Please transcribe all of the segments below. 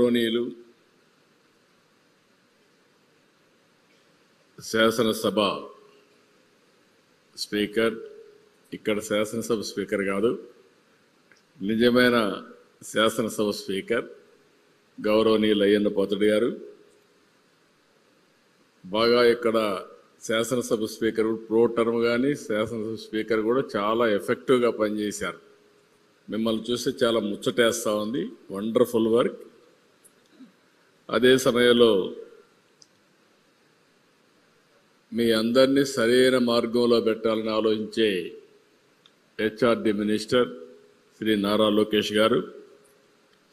గౌరవనీయులు శాసనసభ స్పీకర్, ఇక్కడ శాసనసభ స్పీకర్ కాదు, నిజమైన శాసనసభ స్పీకర్ గౌరవనీయులు అయ్యన్న పాత్రుడు గారు, బాగా ఇక్కడ శాసనసభ స్పీకర్ ప్రో టర్మ్ కానీ శాసనసభ స్పీకర్ కూడా చాలా ఎఫెక్టివ్గా పనిచేశారు. మిమ్మల్ని చూస్తే చాలా ముచ్చటేస్తూ ఉంది. Wonderful work. అదే సమయంలో మీ అందరినీ సరైన మార్గంలో పెట్టాలని ఆలోచించే హెచ్ఆర్డి మినిస్టర్ శ్రీ నారా లోకేష్ గారు,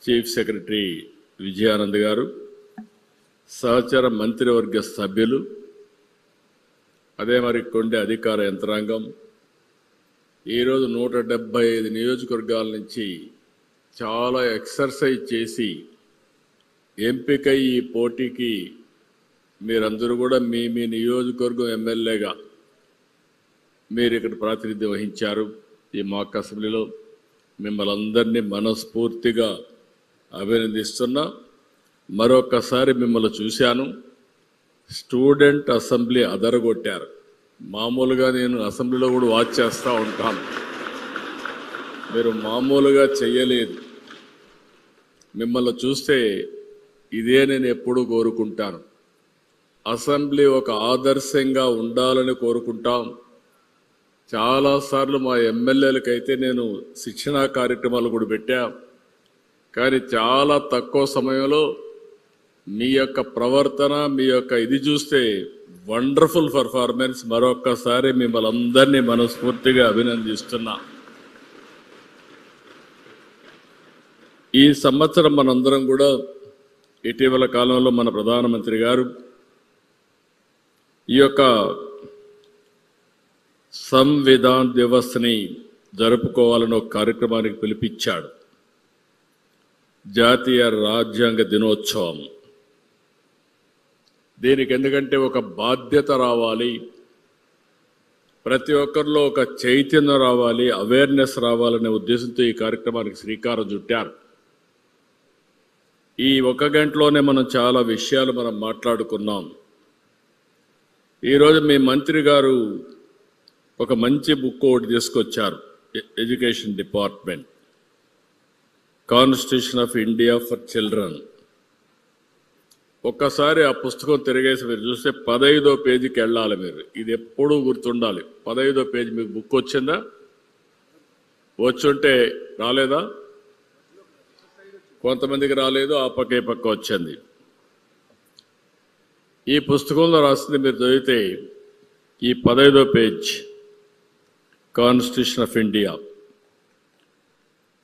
చీఫ్ సెక్రటరీ విజయానంద్ గారు, సహచర మంత్రివర్గ సభ్యులు, అదే మరి కొండే అధికార యంత్రాంగం, ఈరోజు 175 నియోజకవర్గాల నుంచి చాలా ఎక్సర్సైజ్ చేసి ఎంపికై ఈ పోటీకి మీరందరూ కూడా మీ మీ నియోజకవర్గం ఎమ్మెల్యేగా మీరు ఇక్కడ ప్రాతినిధ్యం వహించారు. ఈ మాక్ అసెంబ్లీలో మిమ్మల్ని అందరినీ మనస్ఫూర్తిగా అభినందిస్తున్నా. మరొకసారి మిమ్మల్ని చూశాను, స్టూడెంట్ అసెంబ్లీ అదరగొట్టారు. మామూలుగా నేను అసెంబ్లీలో కూడా వాచ్ చేస్తూ ఉంటాను, మీరు మామూలుగా చెయ్యలేదు. మిమ్మల్ని చూస్తే ఇదే నేను ఎప్పుడూ కోరుకుంటాను. అసెంబ్లీ ఒక ఆదర్శంగా ఉండాలని కోరుకుంటాం. చాలాసార్లు మా ఎమ్మెల్యేలకైతే నేను శిక్షణా కార్యక్రమాలు కూడా పెట్టా, కానీ చాలా తక్కువ సమయంలో మీ యొక్క ప్రవర్తన, మీ యొక్క ఇది చూస్తే వండర్ఫుల్ పర్ఫార్మెన్స్. మరొక్కసారి మిమ్మల్ని అందరినీ మనస్ఫూర్తిగా అభినందిస్తున్నా. ఈ సంవత్సరం మనందరం కూడా ఇటీవల కాలంలో మన ప్రధానమంత్రి గారు ఈ యొక్క సంవిధాన్ దివస్ని జరుపుకోవాలని ఒక కార్యక్రమానికి పిలిపించాడు. జాతీయ రాజ్యాంగ దినోత్సవం. దీనికి ఎందుకంటే ఒక బాధ్యత రావాలి, ప్రతి ఒక్కరిలో ఒక చైతన్యం రావాలి, అవేర్నెస్ రావాలనే ఉద్దేశంతో ఈ కార్యక్రమానికి శ్రీకారం చుట్టారు. ఈ 1 గంటలోనే మనం చాలా విషయాలు మనం మాట్లాడుకున్నాం. ఈరోజు మీ మంత్రి గారు ఒక మంచి బుక్ ఒకటి తీసుకొచ్చారు, education department, constitution of India for children. ఒక్కసారి ఆ పుస్తకం తిరిగేసి మీరు చూస్తే 15వ పేజీకి వెళ్ళాలి మీరు. ఇది ఎప్పుడూ గుర్తుండాలి. 15వ పేజీ మీకు బుక్ వచ్చిందా? వచ్చుంటే రాలేదా? కొంతమందికి రాలేదు, ఆ పక్క ఈ పక్క వచ్చింది. ఈ పుస్తకంలో రాసింది మీరు చదివితే ఈ 15వ page, constitution of India.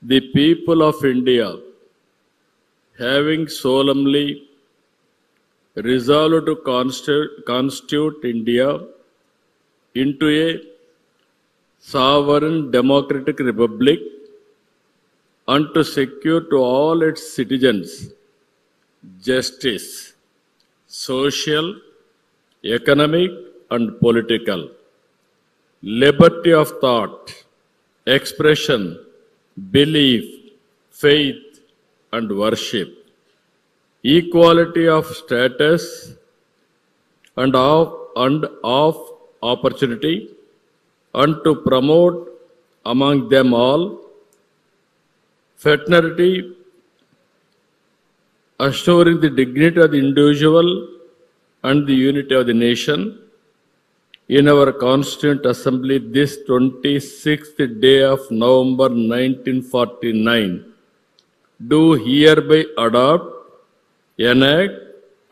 The people of India having solemnly resolved to constitute India into a sovereign democratic republic and to secure to all its citizens justice, social, economic and political, liberty of thought, expression, belief, faith and worship, equality of status and of opportunity, and to promote among them all fraternity, assuring the dignity of the individual and the unity of the nation. In our Constituent Assembly this 26th day of November 1949, do hereby adopt, enact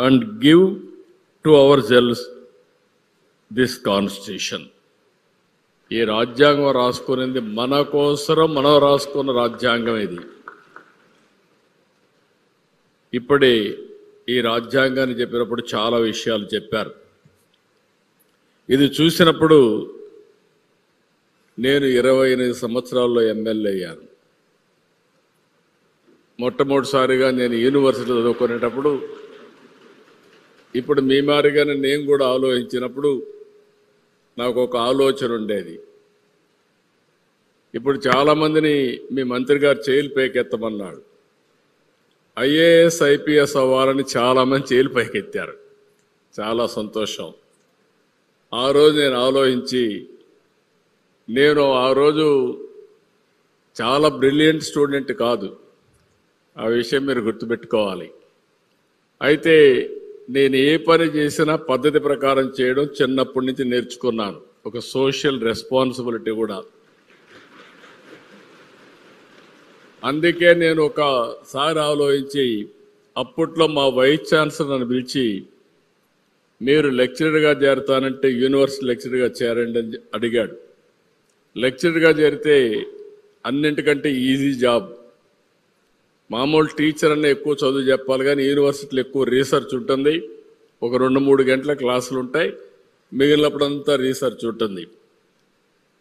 and give to ourselves this constitution. ఈ రాజ్యాంగం రాసుకునేది మన కోసరం, మనం రాసుకున్న రాజ్యాంగం ఇది. ఇప్పుడే ఈ రాజ్యాంగాన్ని చెప్పినప్పుడు చాలా విషయాలు చెప్పారు. ఇది చూసినప్పుడు నేను 28 సంవత్సరాల్లో ఎమ్మెల్యే అయ్యాను. మొట్టమొదటిసారిగా నేను యూనివర్సిటీ చదువుకునేటప్పుడు, ఇప్పుడు మీ మారిగానే నేను కూడా ఆలోచించినప్పుడు నాకు ఒక ఆలోచన ఉండేది. ఇప్పుడు చాలామందిని మీ మంత్రి గారు చేయిలు పేకెత్తమన్నాడు. ఐఏఎస్ ఐపీఎస్ అవ్వాలని చాలామంది చేలు పైకెత్తారు. చాలా సంతోషం. ఆ రోజు నేను ఆలోచించి, నేను ఆ రోజు చాలా బ్రిలియంట్ స్టూడెంట్ కాదు, ఆ విషయం మీరు గుర్తుపెట్టుకోవాలి. అయితే నేను ఏ పని చేసినా పద్ధతి ప్రకారం చేయడం చిన్నప్పటి నుంచి నేర్చుకున్నాను. ఒక సోషల్ రెస్పాన్సిబిలిటీ కూడా. అందుకే నేను ఒకసారి ఆలోచించి, అప్పట్లో మా వైస్ ఛాన్సలర్ నన్ను పిలిచి, మీరు లెక్చరర్గా చేరతానంటే యూనివర్సిటీ లెక్చరర్గా చేరండి అని అడిగాడు. లెక్చరర్గా చేరితే అన్నింటికంటే ఈజీ జాబ్. మామూలు టీచర్ అన్న ఎక్కువ చదువు చెప్పాలి, కానీ యూనివర్సిటీలో ఎక్కువ రీసెర్చ్ ఉంటుంది. ఒక 2-3 గంటల క్లాసులు ఉంటాయి, మిగిలినప్పుడంతా రీసెర్చ్ ఉంటుంది.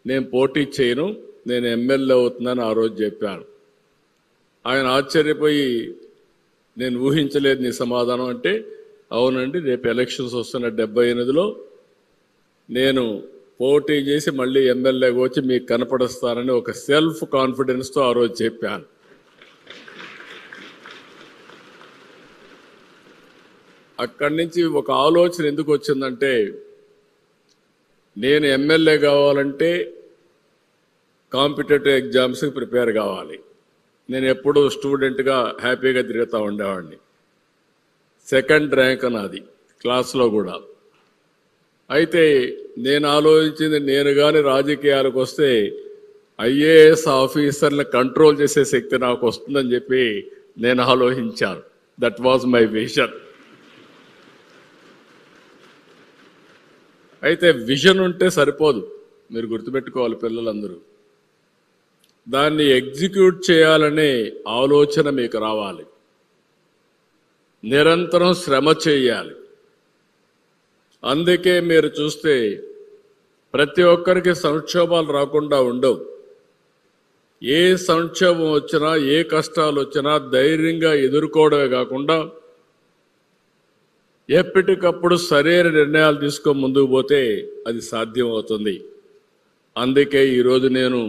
నేను పోటీ చేయను, నేను ఎమ్మెల్యే అవుతున్నాను ఆ రోజు చెప్పాను. ఆయన ఆశ్చర్యపోయి, నేను ఊహించలేదు నీ సమాధానం అంటే, అవునండి రేపు ఎలక్షన్స్ వస్తున్న 78లో నేను పోటీ చేసి మళ్ళీ ఎమ్మెల్యేగా వచ్చి మీకు కనపడుస్తానని ఒక సెల్ఫ్ కాన్ఫిడెన్స్తో ఆ రోజు చెప్పాను. అక్కడి నుంచి ఒక ఆలోచన ఎందుకు వచ్చిందంటే, నేను ఎమ్మెల్యే కావాలంటే కాంపిటేటివ్ ఎగ్జామ్స్కి ప్రిపేర్ కావాలి. నేను ఎప్పుడూ స్టూడెంట్గా హ్యాపీగా తిరుగుతూ ఉండేవాడిని. 2nd ర్యాంక్ నాది క్లాస్లో కూడా. అయితే నేను ఆలోచించింది, నేను కానీ రాజకీయాలకు వస్తే ఐఏఎస్ ఆఫీసర్ని కంట్రోల్ చేసే శక్తి నాకు వస్తుందని చెప్పి నేను ఆలోచించాను. That was my vision. అయితే విజన్ ఉంటే సరిపోదు, మీరు గుర్తుపెట్టుకోవాలి పిల్లలందరూ. దాన్ని ఎగ్జిక్యూట్ చేయాలనే ఆలోచన మీకు రావాలి. నిరంతరం శ్రమ చేయాలి. అందుకే మీరు చూస్తే ప్రతి ఒక్కరికి సంక్షోభాలు రాకుండా ఉండవు. ఏ సంక్షోభం వచ్చినా, ఏ కష్టాలు వచ్చినా ధైర్యంగా ఎదుర్కోవడమే కాకుండా ఎప్పటికప్పుడు సరైన నిర్ణయాలు తీసుకొని ముందుకు పోతే అది సాధ్యం అవుతుంది. అందుకే ఈరోజు నేను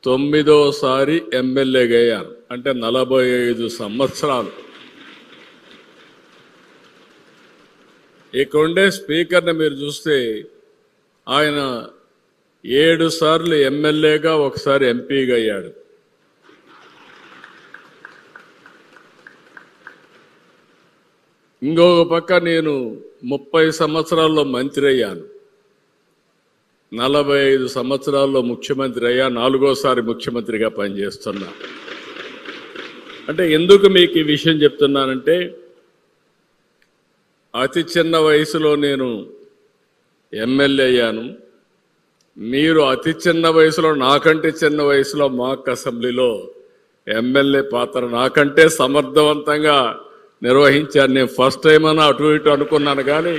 9వసారి ఎమ్మెల్యేగా అయ్యాను. అంటే 45 సంవత్సరాలు. ఇక్కడుండే స్పీకర్ని మీరు చూస్తే ఆయన 7 సార్లు ఎమ్మెల్యేగా, ఒకసారి ఎంపీగా అయ్యాడు. ఇంకొక పక్క నేను 30 సంవత్సరాల్లో మంత్రి అయ్యాను, 45 సంవత్సరాల్లో ముఖ్యమంత్రి అయ్యా, 4వసారి ముఖ్యమంత్రిగా పనిచేస్తున్నా. అంటే ఎందుకు మీకు ఈ విషయం చెప్తున్నానంటే, అతి చిన్న వయసులో నేను ఎమ్మెల్యే అయ్యాను. మీరు అతి చిన్న వయసులో, నాకంటే చిన్న వయసులో మాక్ అసెంబ్లీలో ఎమ్మెల్యే పాత్ర నాకంటే సమర్థవంతంగా నిర్వహించాను. నేను ఫస్ట్ టైం అన్నా అటు ఇటు అనుకున్నాను, కానీ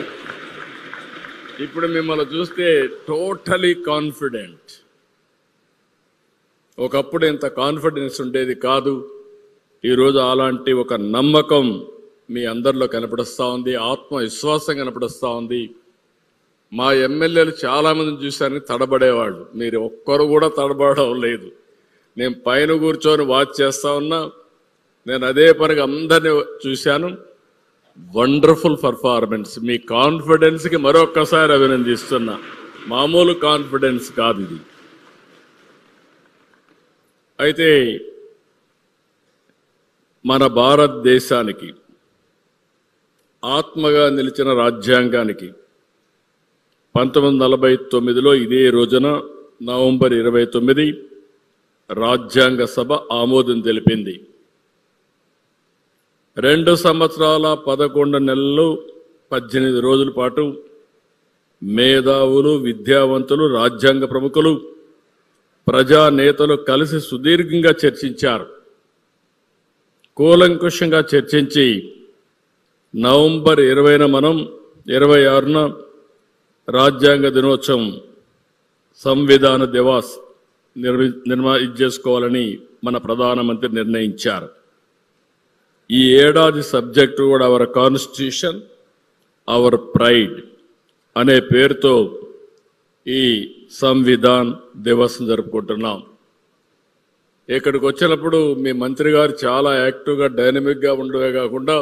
ఇప్పుడు మిమ్మల్ని చూస్తే టోటలీ కాన్ఫిడెంట్. ఒకప్పుడు ఇంత కాన్ఫిడెన్స్ ఉండేది కాదు. ఈరోజు అలాంటి ఒక నమ్మకం మీ అందరిలో కనపడుస్తూ ఉంది, ఆత్మవిశ్వాసం కనపడుస్తూ ఉంది. మా ఎమ్మెల్యేలు చాలామందిని చూశాను తడబడేవాళ్ళు, మీరు ఒక్కరు కూడా తడబడడం లేదు. నేను పైన కూర్చొని వాచ్ చేస్తా ఉన్నా, నేను అదే పనిగా అందరినీ చూశాను. Wonderful performance. మీ కాన్ఫిడెన్స్కి మరొక్కసారి అభినందిస్తున్నా. మామూలు కాన్ఫిడెన్స్ కాదు ఇది. అయితే మన భారతదేశానికి ఆత్మగా నిలిచిన రాజ్యాంగానికి 1949లో ఇదే రోజున నవంబర్ 29 రాజ్యాంగ సభ ఆమోదం తెలిపింది. 2 సంవత్సరాల 11 నెలలు 18 రోజుల పాటు మేధావులు, విద్యావంతులు, రాజ్యాంగ ప్రముఖులు, ప్రజానేతలు కలిసి సుదీర్ఘంగా చర్చించారు. కూలంకుషంగా చర్చించి నవంబర్ 20న మనం 26న రాజ్యాంగ దినోత్సవం, సంవిధాన దివాస్ చేసుకోవాలని మన ప్రధానమంత్రి నిర్ణయించారు. ఈ ఏడాది సబ్జెక్టు కూడా అవర్ కాన్స్టిట్యూషన్ అవర్ ప్రైడ్ అనే పేరుతో ఈ సంవిధాన్ దివస్ జరుపుకుంటున్నాం. ఇక్కడికి వచ్చినప్పుడు మీ మంత్రి గారు చాలా యాక్టివ్గా డైనమిక్గా ఉండవే కాకుండా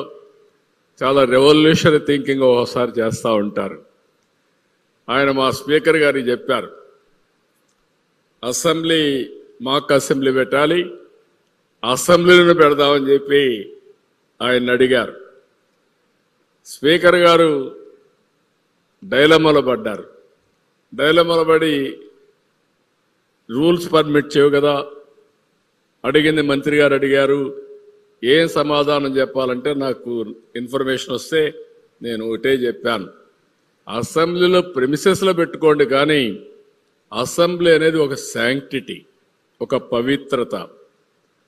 చాలా రెవల్యూషనరీ థింకింగ్ ఒకసారి చేస్తూ ఉంటారు. ఆయన మా స్పీకర్ గారికి చెప్పారు, అసెంబ్లీ మాక్ అసెంబ్లీ పెట్టాలి, అసెంబ్లీలను పెడదామని చెప్పి ఆయన అడిగారు. స్పీకర్ గారు డైలమాలో పడ్డారు. డైలమాలో పడి రూల్స్ పర్మిట్ చేయవు కదా, అడిగింది మంత్రి గారు అడిగారు, ఏం సమాధానం చెప్పాలంటే నాకు ఇన్ఫర్మేషన్ వస్తే నేను ఒకటే చెప్పాను, అసెంబ్లీలో ప్రెమిసెస్లో పెట్టుకోండి, కానీ అసెంబ్లీ అనేది ఒక శాంక్టిటీ, ఒక పవిత్రత.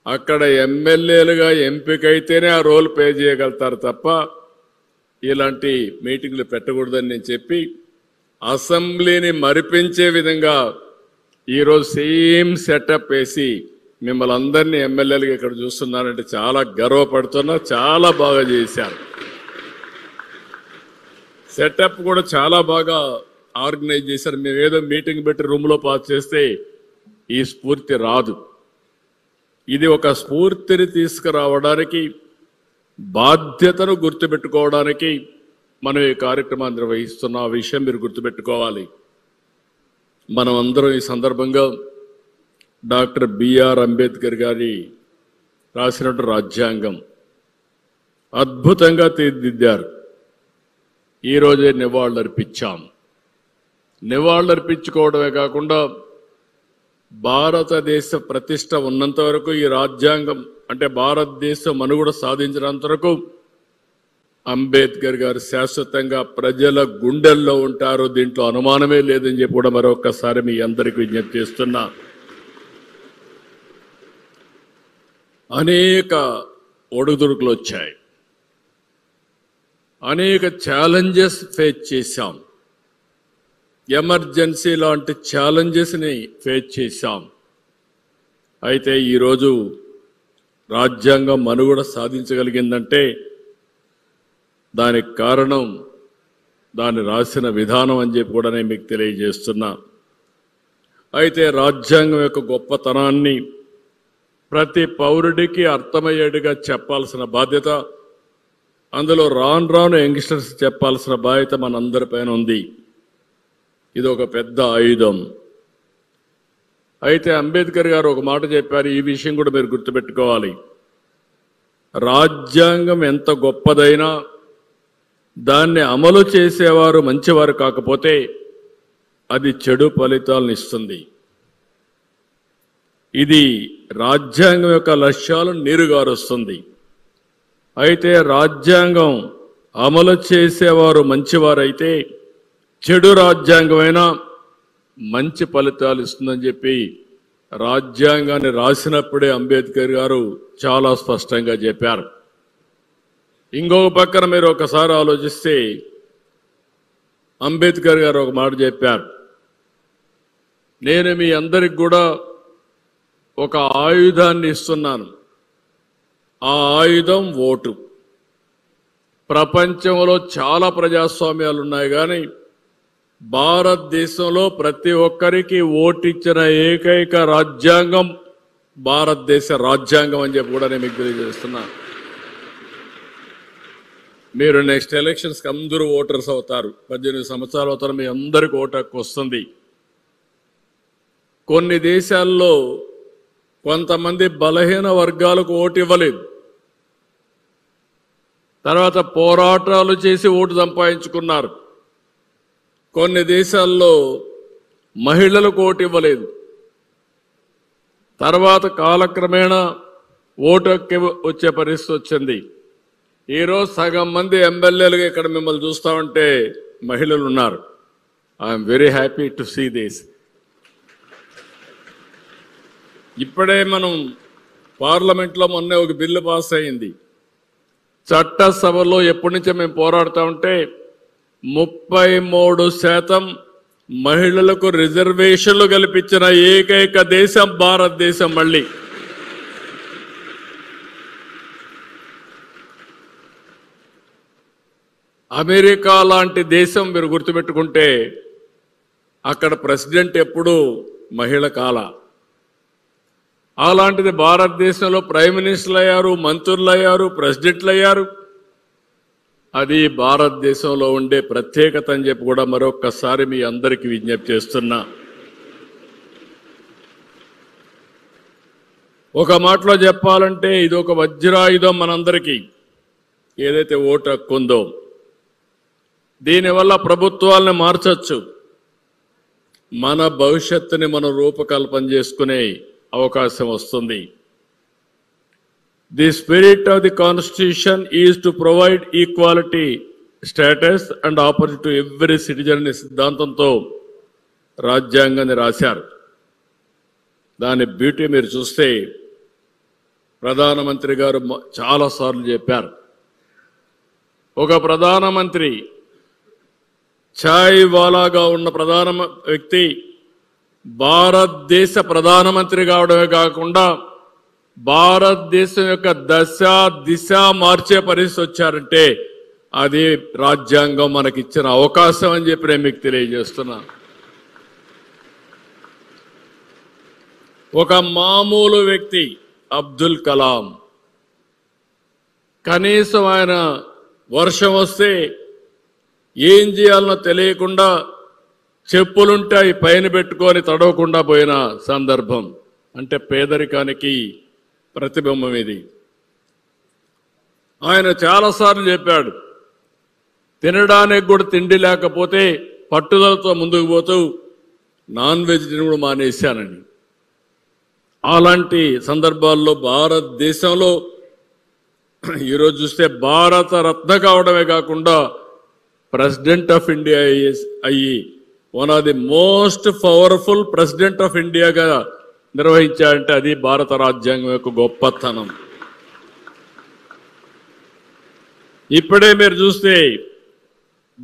అక్కడ ఎమ్మెల్యేలుగా ఎంపికైతేనే ఆ రోల్ ప్లే చేయగలుగుతారు తప్ప ఇలాంటి మీటింగ్లు పెట్టకూడదని నేను చెప్పి అసెంబ్లీని మరిపించే విధంగా ఈరోజు సేమ్ సెటప్ వేసి మిమ్మల్ని అందరినీ ఎమ్మెల్యేలుగా ఇక్కడ చూస్తున్నానంటే చాలా గర్వపడుతున్నా. చాలా బాగా చేశారు. సెటప్ కూడా చాలా బాగా ఆర్గనైజ్ చేశారు. మేము ఏదో మీటింగ్ పెట్టి రూమ్లో పాస్ చేస్తే ఈ స్ఫూర్తి రాదు. ఇది ఒక స్ఫూర్తిని తీసుకురావడానికి, బాధ్యతను గుర్తుపెట్టుకోవడానికి మనం ఈ కార్యక్రమాన్ని నిర్వహిస్తున్న ఆ విషయం మీరు గుర్తుపెట్టుకోవాలి. మనం అందరం ఈ సందర్భంగా డాక్టర్ బిఆర్ అంబేద్కర్ గారి రాసినటువంటి రాజ్యాంగం అద్భుతంగా తీర్చిదిద్దారు. ఈరోజే నివాళులర్పించాం. నివాళులర్పించుకోవడమే కాకుండా భారతదేశ ప్రతిష్ట ఉన్నంత వరకు ఈ రాజ్యాంగం అంటే భారతదేశం మనుగడ సాధించినంత వరకు అంబేద్కర్ గారు శాశ్వతంగా ప్రజల గుండెల్లో ఉంటారు. దీంట్లో అనుమానమే లేదని చెప్పి కూడా మరొకసారి మీ అందరికీ విజ్ఞప్తి చేస్తున్నా. అనేక ఒడుదుడుకులు వచ్చాయి, అనేక ఛాలెంజెస్ ఫేస్ చేశాం, ఎమర్జెన్సీ లాంటి ఛాలెంజెస్ని ఫేస్ చేశాం. అయితే ఈరోజు రాజ్యాంగం మనుగడ సాధించగలిగిందంటే దానికి కారణం దాన్ని రాసిన విధానం అని చెప్పి కూడా నేను మీకు తెలియజేస్తున్నా. అయితే రాజ్యాంగం యొక్క గొప్పతనాన్ని ప్రతి పౌరుడికి అర్థమయ్యేట్టుగా చెప్పాల్సిన బాధ్యత, అందులో రాను రాను యంగ్స్టర్స్ చెప్పాల్సిన బాధ్యత మనందరిపైన ఉంది. ఇది ఒక పెద్ద ఆయుధం. అయితే అంబేద్కర్ గారు ఒక మాట చెప్పారు, ఈ విషయం కూడా మీరు గుర్తుపెట్టుకోవాలి. రాజ్యాంగం ఎంత గొప్పదైనా దాన్ని అమలు చేసేవారు మంచివారు కాకపోతే అది చెడు ఫలితాలను ఇస్తుంది. ఇది రాజ్యాంగం యొక్క లక్ష్యాలను నీరుగారుస్తుంది. అయితే రాజ్యాంగం అమలు చేసేవారు మంచివారైతే చెడు రాజ్యాంగమైనా మంచి ఫలితాలు ఇస్తుందని చెప్పి రాజ్యాంగాన్ని రాసినప్పుడే అంబేద్కర్ గారు చాలా స్పష్టంగా చెప్పారు. ఇంకొక పక్కన మీరు ఒకసారి ఆలోచిస్తే అంబేద్కర్ గారు ఒక మాట చెప్పారు, నేను మీ అందరికి కూడా ఒక ఆయుధాన్ని ఇస్తున్నాను, ఆ ఆయుధం ఓటు. ప్రపంచంలో చాలా ప్రజాస్వామ్యాలు ఉన్నాయి, కానీ భారతదేశంలో ప్రతి ఒక్కరికి ఓటిచ్చిన ఏకైక రాజ్యాంగం భారతదేశ రాజ్యాంగం అని చెప్పి కూడా నేను మీకు తెలియజేస్తున్నా. మీరు నెక్స్ట్ ఎలక్షన్స్కి అందరూ ఓటర్స్ అవుతారు. 18 సంవత్సరాలు అవుతారు, మీ అందరికి ఓటు హక్కు వస్తుంది. కొన్ని దేశాల్లో కొంతమంది బలహీన వర్గాలకు ఓటు ఇవ్వలేదు, తర్వాత పోరాటాలు చేసి ఓటు సంపాదించుకున్నారు. కొన్ని దేశాల్లో మహిళలకు ఓటు ఇవ్వలేదు, తర్వాత కాలక్రమేణా ఓటు హక్కు వచ్చే పరిస్థితి వచ్చింది. ఈరోజు సగం మంది ఎమ్మెల్యేలుగా ఇక్కడ మిమ్మల్ని చూస్తా ఉంటే మహిళలు ఉన్నారు. I'm very happy to see this. ఇప్పుడే మనం పార్లమెంట్లో మొన్న ఒక బిల్లు పాస్ అయింది. చట్టసభలో ఎప్పటి నుంచో మేము పోరాడుతూ ఉంటే 33% మహిళలకు రిజర్వేషన్లు కల్పించిన ఏకైక దేశం భారతదేశం. మళ్ళీ అమెరికా లాంటి దేశం మీరు గుర్తుపెట్టుకుంటే అక్కడ ప్రెసిడెంట్ ఎప్పుడూ మహిళ కాల. అలాంటిది భారతదేశంలో ప్రైమ్ మినిస్టర్లు అయ్యారు, మంత్రులు అయ్యారు, ప్రెసిడెంట్లు అయ్యారు. అది భారతదేశంలో ఉండే ప్రత్యేకత అని చెప్పి కూడా మరొక్కసారి మీ అందరికీ విజ్ఞప్తి చేస్తున్నా. ఒక మాటలో చెప్పాలంటే ఇది ఒక వజ్రాయుధం మనందరికీ, ఏదైతే ఓటు హక్కు ఉందో. దీనివల్ల ప్రభుత్వాలను మార్చొచ్చు, మన భవిష్యత్తుని మనం రూపకల్పన చేసుకునే అవకాశం వస్తుంది. The spirit of the Constitution is to provide equality, status and opportunity to every citizen అనే సిద్ధాంతంతో రాజ్యాంగాన్ని రాశారు. దాని బ్యూటీ మీరు చూస్తే ప్రధానమంత్రి గారు చాలాసార్లు చెప్పారు. ఒక ప్రధానమంత్రి ఛాయ్ వాలాగా ఉన్న ప్రధాన వ్యక్తి భారతదేశ ప్రధానమంత్రి కావడమే కాకుండా భారతదేశం యొక్క దశ దిశ మార్చే పరిస్థితి వచ్చారంటే అది రాజ్యాంగం మనకిచ్చిన అవకాశం అని చెప్పి నేను మీకు తెలియజేస్తున్నా. ఒక మామూలు వ్యక్తి అబ్దుల్ కలాం, కనీసం ఆయన వర్షం వస్తే ఏం చేయాలనో తెలియకుండా చెప్పులుంటే అవి పైన పెట్టుకొని తడవకుండా పోయిన సందర్భం. అంటే పేదరికానికి ప్రతిబింబం ఇది. ఆయన చాలాసార్లు చెప్పాడు, తినడానికి కూడా తిండి లేకపోతే పట్టుదలతో ముందుకు పోతూ నాన్ వెజ్ కూడా మానేశానని. అలాంటి సందర్భాల్లో భారతదేశంలో ఈరోజు చూస్తే భారత రత్న కావడమే కాకుండా ప్రెసిడెంట్ ఆఫ్ ఇండియా అయ్యి one of the most powerful president of ఇండియాగా నిర్వహించారంటే అది భారత రాజ్యాంగం యొక్క గొప్పతనం. ఇప్పుడే మీరు చూస్తే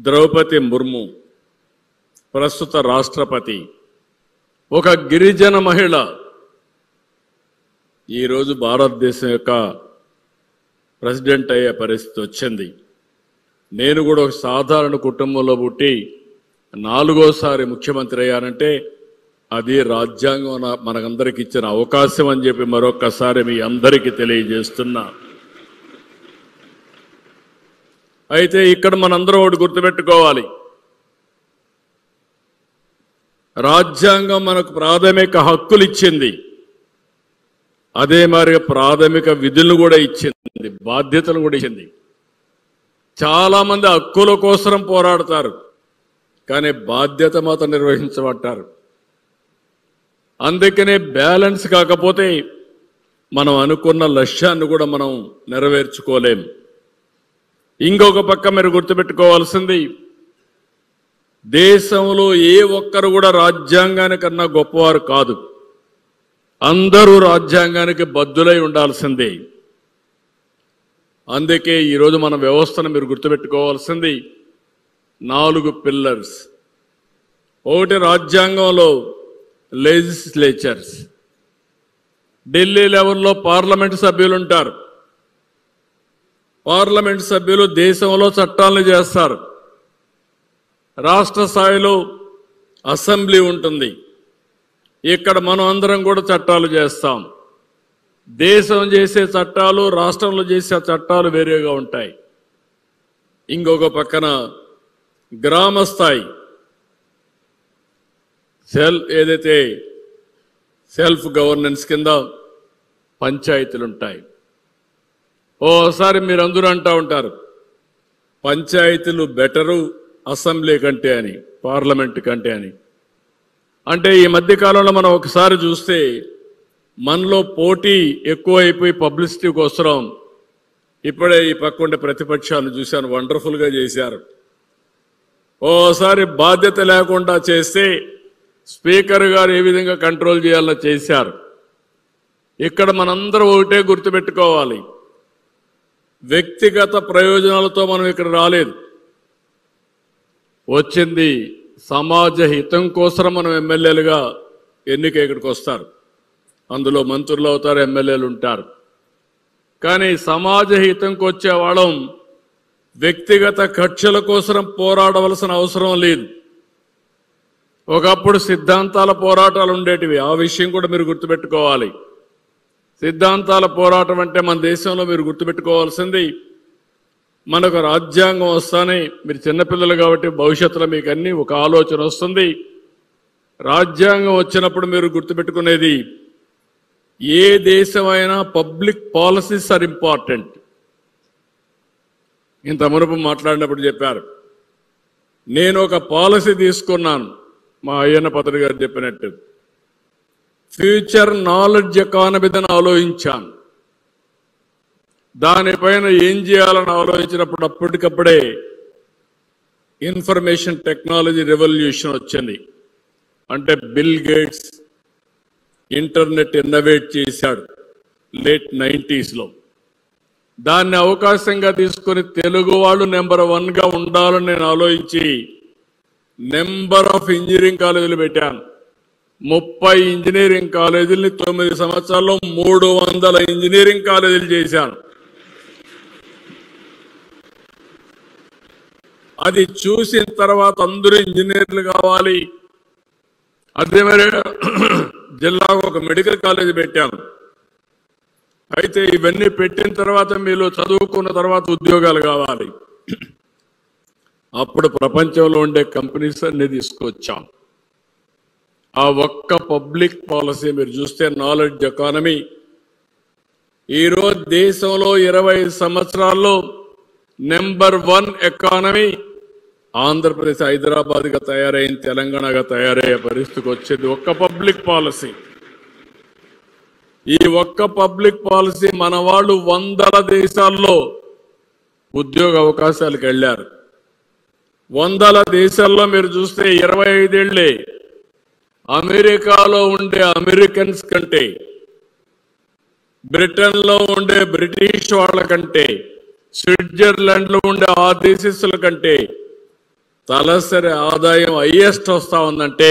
ద్రౌపది ముర్ము ప్రస్తుత రాష్ట్రపతి, ఒక గిరిజన మహిళ ఈరోజు భారతదేశం యొక్క ప్రెసిడెంట్ అయ్యే పరిస్థితి వచ్చింది. నేను కూడా ఒక సాధారణ కుటుంబంలో పుట్టి 4వసారి ముఖ్యమంత్రి అయ్యానంటే అది రాజ్యాంగం మనకందరికి ఇచ్చిన అవకాశం అని చెప్పి మరొక్కసారి మీ అందరికీ తెలియజేస్తున్నా. అయితే ఇక్కడ మనందరం ఒకటి గుర్తుపెట్టుకోవాలి, రాజ్యాంగం మనకు ప్రాథమిక హక్కులు ఇచ్చింది, అదే మరి ప్రాథమిక విధులను కూడా ఇచ్చింది, బాధ్యతలు కూడా ఇచ్చింది. చాలా మంది హక్కుల కోసం పోరాడతారు, కానీ బాధ్యత మాత్రం నిర్వహించబడ్డారు. అందుకనే బ్యాలెన్స్ కాకపోతే మనం అనుకున్న లక్ష్యాన్ని కూడా మనం నెరవేర్చుకోలేం. ఇంకొక పక్క మీరు గుర్తుపెట్టుకోవాల్సింది, దేశంలో ఏ ఒక్కరు కూడా రాజ్యాంగానికన్నా గొప్పవారు కాదు, అందరూ రాజ్యాంగానికి బద్దులై ఉండాల్సిందే. అందుకే ఈరోజు మన వ్యవస్థను మీరు గుర్తుపెట్టుకోవాల్సింది 4 పిల్లర్స్. ఒకటి రాజ్యాంగంలో లెజిస్లేచర్స్, ఢిల్లీ లెవెల్లో పార్లమెంట్ సభ్యులు ఉంటారు. పార్లమెంట్ సభ్యులు దేశంలో చట్టాలను చేస్తారు. రాష్ట్ర స్థాయిలో అసెంబ్లీ ఉంటుంది, ఇక్కడ మనం అందరం కూడా చట్టాలు చేస్తాం. దేశం చేసే చట్టాలు రాష్ట్రంలో చేసే చట్టాలు వేరేగా ఉంటాయి. ఇంకొక పక్కన గ్రామ స్థాయి ఏదైతే సెల్ఫ్ గవర్నెన్స్ కింద పంచాయతీలు ఉంటాయి. ఓసారి మీరు అందరూ అంటూ ఉంటారు పంచాయతీలు బెటరు అసెంబ్లీ కంటే అని, పార్లమెంట్ కంటే అని. అంటే ఈ మధ్య కాలంలో మనం ఒకసారి చూస్తే మనలో పోటీ ఎక్కువైపోయి పబ్లిసిటీ కోసం ఇప్పుడే ఈ పక్కుండే ప్రతిపక్షాలు చూశాను, వండర్ఫుల్గా చేశారు. ఓసారి బాధ్యత లేకుండా చేస్తే స్పీకర్ గారు ఏ విధంగా కంట్రోల్ చేయాలో చేశారు. ఇక్కడ మనందరం ఒకటే గుర్తుపెట్టుకోవాలి, వ్యక్తిగత ప్రయోజనాలతో మనం ఇక్కడ రాలేదు, వచ్చింది సమాజ హితం కోసం మనం ఎమ్మెల్యేలుగా ఎన్నిక ఇక్కడికి వస్తారు. అందులో మంత్రులు అవుతారు, ఎమ్మెల్యేలు ఉంటారు. కానీ సమాజ హితంకి వచ్చే వాళ్ళం వ్యక్తిగత కక్షల కోసం పోరాడవలసిన అవసరం లేదు. ఒకప్పుడు సిద్ధాంతాల పోరాటాలు ఉండేటివి, ఆ విషయం కూడా మీరు గుర్తుపెట్టుకోవాలి. సిద్ధాంతాల పోరాటం అంటే మన దేశంలో మీరు గుర్తుపెట్టుకోవాల్సింది, మనకు రాజ్యాంగం వస్తానే, మీరు చిన్నపిల్లలు కాబట్టి భవిష్యత్తులో మీకు అన్ని ఒక ఆలోచన వస్తుంది. రాజ్యాంగం వచ్చినప్పుడు మీరు గుర్తుపెట్టుకునేది, ఏ దేశమైనా పబ్లిక్ పాలసీస్ ఆర్ ఇంపార్టెంట్. ఇంత మునుపు మాట్లాడినప్పుడు చెప్పారు, నేను ఒక పాలసీ తీసుకున్నాను, మా అయ్యన్న పత్రి గారు చెప్పినట్టు ఫ్యూచర్ నాలెడ్జ్ ఎకానమీని ఆలోచించాను. దానిపైన ఏం చేయాలని ఆలోచించినప్పుడు అప్పటికప్పుడే ఇన్ఫర్మేషన్ టెక్నాలజీ రెవల్యూషన్ వచ్చింది. అంటే బిల్ గేట్స్ ఇంటర్నెట్ ఇన్నోవేట్ చేశాడు లేట్ 90s. దాన్ని అవకాశంగా తీసుకుని తెలుగు వాళ్ళు నెంబర్ 1గా ఉండాలని నేను ఆలోచించి నెంబర్ ఆఫ్ ఇంజనీరింగ్ కాలేజీలు పెట్టాను. 30 ఇంజనీరింగ్ కాలేజీలని 9 సంవత్సరాల్లో 300 ఇంజనీరింగ్ కాలేజీలు చేశాను. అది చూసిన తర్వాత అందరూ ఇంజనీర్లు కావాలి. అదే మరి జిల్లాకు ఒక మెడికల్ కాలేజీ పెట్టాను. అయితే ఇవన్నీ పెట్టిన తర్వాత మీరు చదువుకున్న తర్వాత ఉద్యోగాలు కావాలి. అప్పుడు ప్రపంచంలో ఉండే కంపెనీస్ అన్ని తీసుకొచ్చాం. ఆ ఒక్క పబ్లిక్ పాలసీ మీరు చూస్తే నాలెడ్జ్ ఎకానమీ ఈరోజు దేశంలో 25 సంవత్సరాల్లో నెంబర్ 1 ఎకానమీ ఆంధ్రప్రదేశ్ హైదరాబాద్గా తయారైంది, తెలంగాణగా తయారయ్యే పరిస్థితికి వచ్చేది ఒక్క పబ్లిక్ పాలసీ. ఈ ఒక్క పబ్లిక్ పాలసీ మన వాళ్ళు 100 దేశాల్లో ఉద్యోగ అవకాశాలకు వెళ్ళారు. 100 దేశాల్లో మీరు చూస్తే 25 ఏళ్లే అమెరికాలో ఉండే అమెరికన్స్ కంటే, బ్రిటన్లో ఉండే బ్రిటిష్ వాళ్ళ కంటే, స్విట్జర్లాండ్లో ఉండే ఆ దేశస్తుల కంటే తలసరి ఆదాయం హైయెస్ట్ వస్తా ఉందంటే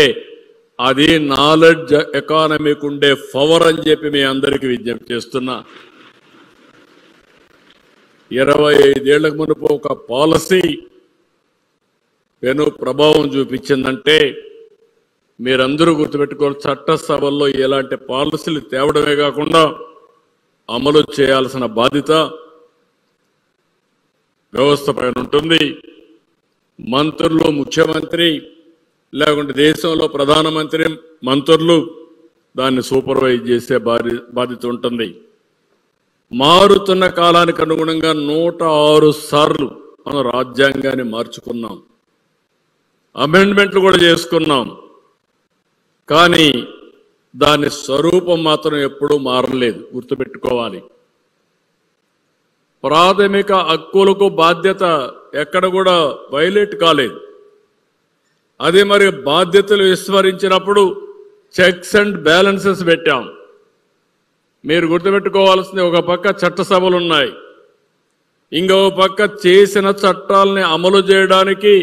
అది నాలెడ్జ్ ఎకానమీకి ఉండే పవర్ అని చెప్పి మీ అందరికీ విజ్ఞప్తి చేస్తున్నా. 25 ఏళ్లకు మునుపు ఒక పాలసీ పెను ప్రభావం చూపించిందంటే మీరందరూ గుర్తుపెట్టుకోవాలి, చట్టసభల్లో ఎలాంటి పాలసీలు తేవడమే కాకుండా అమలు చేయాల్సిన బాధ్యత వ్యవస్థ పైన ఉంటుంది. మంత్రులు, ముఖ్యమంత్రి లేకుంటే దేశంలో ప్రధానమంత్రి, మంత్రులు దాన్ని సూపర్వైజ్ చేసే బాధ్యత ఉంటుంది. మారుతున్న కాలానికి అనుగుణంగా 106 సార్లు మనం రాజ్యాంగాన్ని మార్చుకున్నాం, అమెండ్మెంట్లు కూడా చేసుకున్నాం. కానీ దాని స్వరూపం మాత్రం ఎప్పుడూ మారలేదు, గుర్తుపెట్టుకోవాలి. ప్రాథమిక హక్కులకు బాధ్యత ఎక్కడ కూడా వైలేట్ కాలేదు. అదే మరి బాధ్యతలు విస్మరించినప్పుడు చెక్స్ అండ్ బ్యాలెన్సెస్ పెట్టాం. మీరు గుర్తుపెట్టుకోవాల్సింది, ఒక పక్క చట్టసభలు ఉన్నాయి, ఇంకో పక్క చేసిన చట్టాలని అమలు చేయడానికి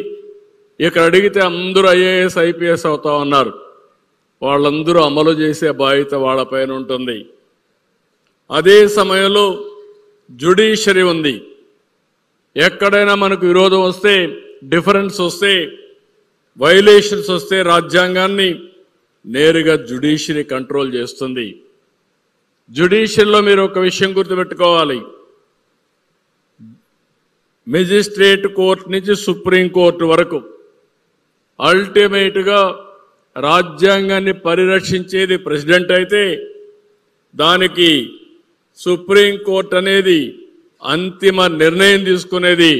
ఇక్కడ అడిగితే అందరూ ఐఏఎస్ ఐపీఎస్ అవుతా ఉన్నారు. వాళ్ళందరూ అమలు చేసే బాధ్యత వాళ్ళపైన ఉంటుంది. అదే సమయంలో జ్యుడిషియరీ ఉంది. ఎక్కడైనా మనకు విరోధం వస్తే, డిఫరెన్స్ వస్తే, వైలేషన్స్ వస్తే రాజ్యాంగాన్ని నేరుగా జ్యుడిషియరీ కంట్రోల్ చేస్తుంది. జ్యుడిషియరీలో మీరు ఒక విషయం గుర్తుపెట్టుకోవాలి, మెజిస్ట్రేట్ కోర్టు నుంచి సుప్రీం కోర్టు వరకు అల్టిమేట్గా రాజ్యాంగాన్ని పరిరక్షించేది ప్రెసిడెంట్ అయితే, దానికి సుప్రీం కోర్టు అనేది అంతిమ నిర్ణయం తీసుకునేది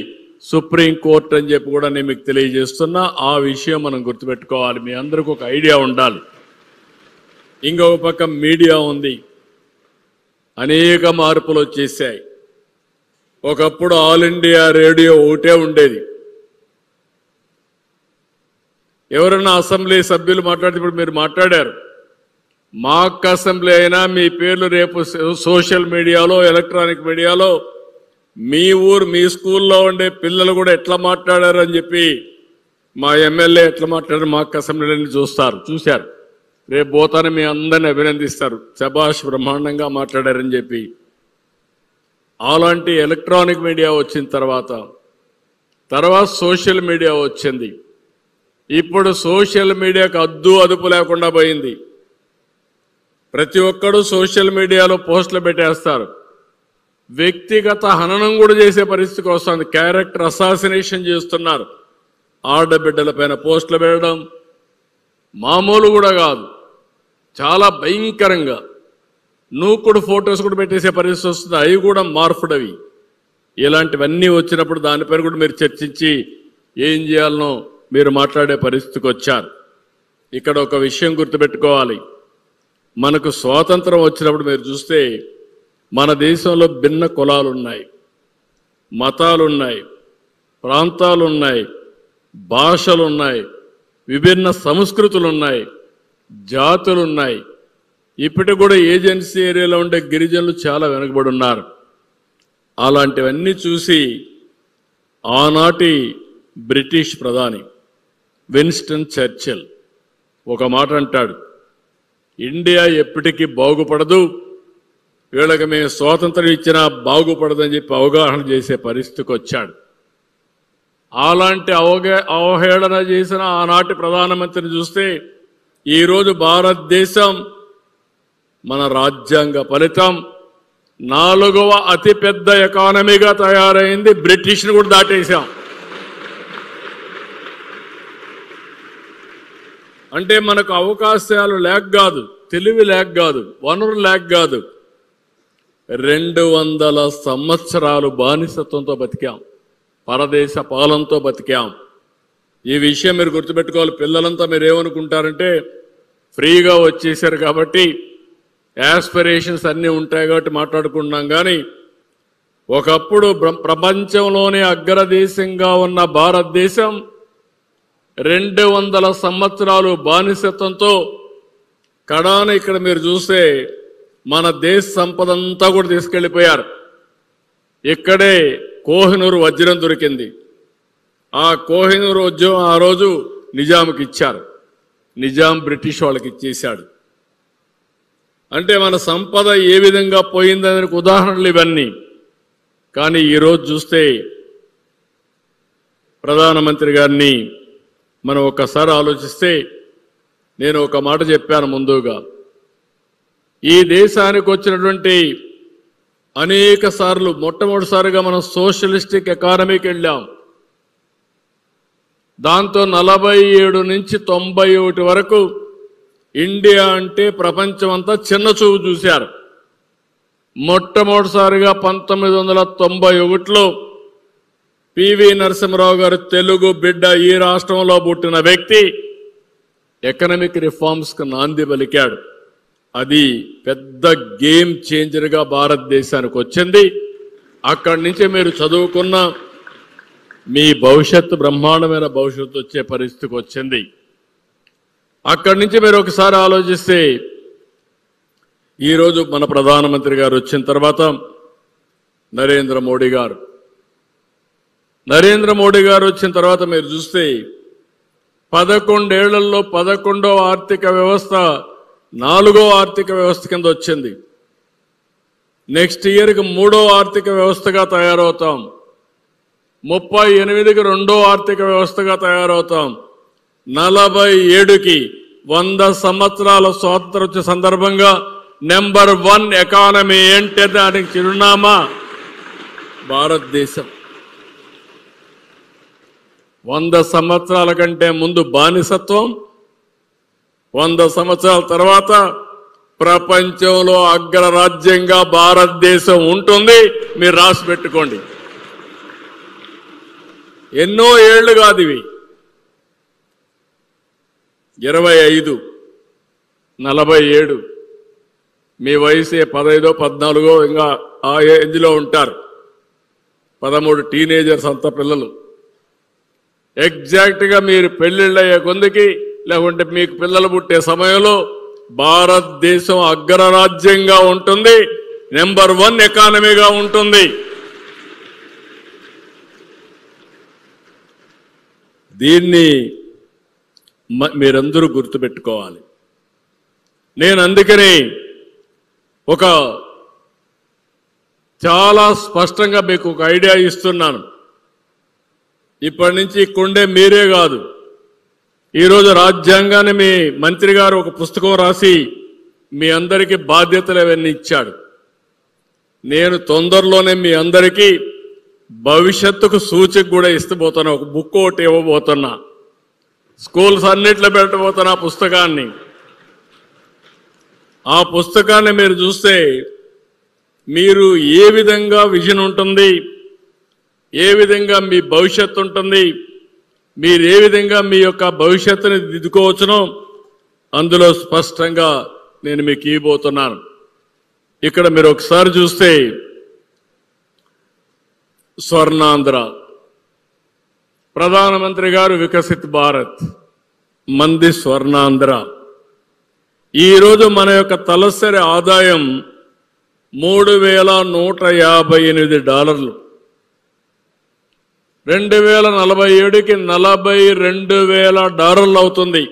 సుప్రీం కోర్టు అని చెప్పి కూడా నేను మీకు తెలియజేస్తున్నా. ఆ విషయం మనం గుర్తుపెట్టుకోవాలి, మీ అందరికీ ఒక ఐడియా ఉండాలి. ఇంకొక పక్క మీడియా ఉంది, అనేక మార్పులు వచ్చేసాయి. ఒకప్పుడు ఆల్ ఇండియా రేడియో ఒకటే ఉండేది. ఎవరైనా అసెంబ్లీ సభ్యులు మాట్లాడితే, ఇప్పుడు మీరు మాట్లాడారు, మాక్ అసెంబ్లీ అయినా మీ పేర్లు రేపు సోషల్ మీడియాలో, ఎలక్ట్రానిక్ మీడియాలో మీ ఊరు, మీ స్కూల్లో ఉండే పిల్లలు కూడా ఎట్లా మాట్లాడారు అని చెప్పి, మా ఎమ్మెల్యే ఎట్లా మాట్లాడారు మాక్ అసెంబ్లీని చూశారు. రేపు పోతానే మీ అందరిని అభినందిస్తారు, శభాష్ బ్రహ్మాండంగా మాట్లాడారని చెప్పి. అలాంటి ఎలక్ట్రానిక్ మీడియా వచ్చిన తర్వాత సోషల్ మీడియా వచ్చింది. ఇప్పుడు సోషల్ మీడియాకు అద్దు అదుపు లేకుండా పోయింది. ప్రతి ఒక్కడు సోషల్ మీడియాలో పోస్టులు పెట్టేస్తారు. వ్యక్తిగత హననం కూడా చేసే పరిస్థితికి వస్తుంది. క్యారెక్టర్ అసాసినేషన్ చేస్తున్నారు. ఆడబిడ్డల పైన పోస్టులు పెట్టడం మామూలు కూడా కాదు, చాలా భయంకరంగా. నూకుడు ఫొటోస్ కూడా పెట్టేసే పరిస్థితి వస్తుంది. అవి కూడా మార్పుడవి. ఇలాంటివన్నీ వచ్చినప్పుడు దానిపైన కూడా మీరు చర్చించి ఏం చేయాలనో మీరు మాట్లాడే పరిస్థితికి వచ్చారు. ఇక్కడ ఒక విషయం గుర్తుపెట్టుకోవాలి. మనకు స్వాతంత్రం వచ్చినప్పుడు మీరు చూస్తే మన దేశంలో భిన్న కులాలు ఉన్నాయి, మతాలు ఉన్నాయి, ప్రాంతాలు ఉన్నాయి, భాషలు ఉన్నాయి, విభిన్న సంస్కృతులు ఉన్నాయి, జాతులు ఉన్నాయి. ఇప్పటికి కూడా ఏజెన్సీ ఏరియాలో ఉండే గిరిజనులు చాలా వెనుకబడి ఉన్నారు. అలాంటివన్నీ చూసి ఆనాటి బ్రిటిష్ ప్రధాని విన్స్టన్ చర్చిల్ ఒక మాట అంటాడు, ఇండియా ఎప్పటికీ బాగుపడదు, వీళ్ళకి మేము స్వాతంత్రం ఇచ్చినా బాగుపడదని చెప్పి అవగాహన చేసే పరిస్థితికి వచ్చాడు. అలాంటి అవహేళన చేసిన ఆనాటి ప్రధానమంత్రిని చూస్తే ఈరోజు భారతదేశం మన రాజ్యాంగ ఫలితం 4వ అతిపెద్ద ఎకానమీగా తయారైంది. బ్రిటిష్ను కూడా దాటేశాం. అంటే మనకు అవకాశాలు లేక కాదు, తెలివి లేక కాదు, వనరు లేక కాదు, 200 సంవత్సరాలు బానిసత్వంతో బతికాం, పరదేశ పాలనతో బతికాం. ఈ విషయం మీరు గుర్తుపెట్టుకోవాలి. పిల్లలంతా మీరు ఏమనుకుంటారంటే ఫ్రీగా వచ్చేసారు కాబట్టి యాస్పిరేషన్స్ అన్నీ ఉంటాయి కాబట్టి మాట్లాడుకుంటున్నాం. కానీ ఒకప్పుడు ప్రపంచంలోనే అగ్రదేశంగా ఉన్న భారతదేశం 200 సంవత్సరాలు బానిసత్వంతో కడాన ఇక్కడ మీరు చూస్తే మన దేశ సంపద అంతా కూడా తీసుకెళ్లిపోయారు. ఇక్కడే కోహినూరు వజ్రం దొరికింది. ఆ కోహినూరు వజ్రం ఆ రోజు నిజాంకి ఇచ్చారు. నిజాం బ్రిటిష్ వాళ్ళకి ఇచ్చేశాడు. అంటే మన సంపద ఏ విధంగా పోయిందనే ఉదాహరణలు ఇవన్నీ. కానీ ఈరోజు చూస్తే ప్రధానమంత్రి గారిని మనం ఒక్కసారి ఆలోచిస్తే, నేను ఒక మాట చెప్పాను ముందుగా, ఈ దేశానికి వచ్చినటువంటి అనేక సార్లు మొట్టమొదటిసారిగా మనం సోషలిస్టిక్ ఎకానమీకి వెళ్ళాం. దాంతో 47 నుంచి 91 వరకు ఇండియా అంటే ప్రపంచం అంతా చిన్న చూపు చూశారు. మొట్టమొదటిసారిగా 1991లో పివి నరసింహరావు గారు తెలుగు బిడ్డ, ఈ రాష్ట్రంలో పుట్టిన వ్యక్తి ఎకనామిక్ రిఫార్మ్స్కి నాంది పలికాడు. అది పెద్ద గేమ్ చేంజర్గా భారతదేశానికి వచ్చింది. అక్కడి నుంచి మీరు చదువుకున్న మీ భవిష్యత్తు బ్రహ్మాండమైన భవిష్యత్తు వచ్చే పరిస్థితికి వచ్చింది. అక్కడి నుంచి మీరు ఒకసారి ఆలోచిస్తే ఈరోజు మన ప్రధానమంత్రి గారు వచ్చిన తర్వాత నరేంద్ర మోడీ గారు వచ్చిన తర్వాత మీరు చూస్తే 11 ఏళ్లలో 11వ ఆర్థిక వ్యవస్థ 4వ ఆర్థిక వ్యవస్థ కింద వచ్చింది. నెక్స్ట్ ఇయర్కి 3వ ఆర్థిక వ్యవస్థగా తయారవుతాం. 38కి 2వ ఆర్థిక వ్యవస్థగా తయారవుతాం. 47కి 100 సంవత్సరాల స్వాతంత్రం వచ్చే సందర్భంగా నెంబర్ 1 ఎకానమీ అంటే దానికి చిరునామా భారతదేశం. 100 సంవత్సరాల కంటే ముందు బానిసత్వం, 100 సంవత్సరాల తర్వాత ప్రపంచంలో అగ్రరాజ్యంగా భారతదేశం ఉంటుంది. మీరు రాసి పెట్టుకోండి. ఎన్నో ఏళ్లు కాదు ఇవి, 25, 47. మీ వయసే 15, 14 ఇంకా ఆ ఏజ్లో ఉంటారు. 13 టీనేజర్స్ అంతా పిల్లలు. ఎగ్జాక్ట్గా మీరు పెళ్లిళ్ళు అయ్యే కొందికి లేకుంటే మీకు పిల్లలు పుట్టే సమయంలో భారతదేశం అగ్రరాజ్యంగా ఉంటుంది, నెంబర్ 1 ఎకానమీగా ఉంటుంది. దీన్ని మీరందరూ గుర్తుపెట్టుకోవాలి. నేను అందుకని ఒక చాలా స్పష్టంగా మీకు ఒక ఐడియా ఇస్తున్నాను. ఇప్పటి నుంచి కొండే మీరే కాదు, ఈరోజు రాజ్యాంగాన్ని మీ మంత్రి గారు ఒక పుస్తకం రాసి మీ అందరికీ బాధ్యతలు అవన్నీ ఇచ్చాడు. నేను తొందరలోనే మీ అందరికీ భవిష్యత్తుకు సూచిక కూడా ఇస్తబోతున్నా. ఒక బుక్ ఒకటి ఇవ్వబోతున్నా. స్కూల్స్ అన్నిట్లో పెట్టబోతున్నా పుస్తకాన్ని. ఆ పుస్తకాన్ని మీరు చూస్తే మీరు ఏ విధంగా విజన్ ఉంటుంది, ఏ విధంగా మీ భవిష్యత్తు ఉంటుంది, మీరు ఏ విధంగా మీ యొక్క భవిష్యత్తుని దిద్దుకోవచ్చునో అందులో స్పష్టంగా నేను మీకు ఇవ్వబోతున్నాను. ఇక్కడ మీరు ఒకసారి చూస్తే స్వర్ణాంధ్ర, ప్రధానమంత్రి గారు వికసిత్ భారత్, మంది స్వర్ణాంధ్ర. ఈరోజు మన యొక్క తలసరి ఆదాయం $3,158. 2047కి $42,000 అవుతుంది.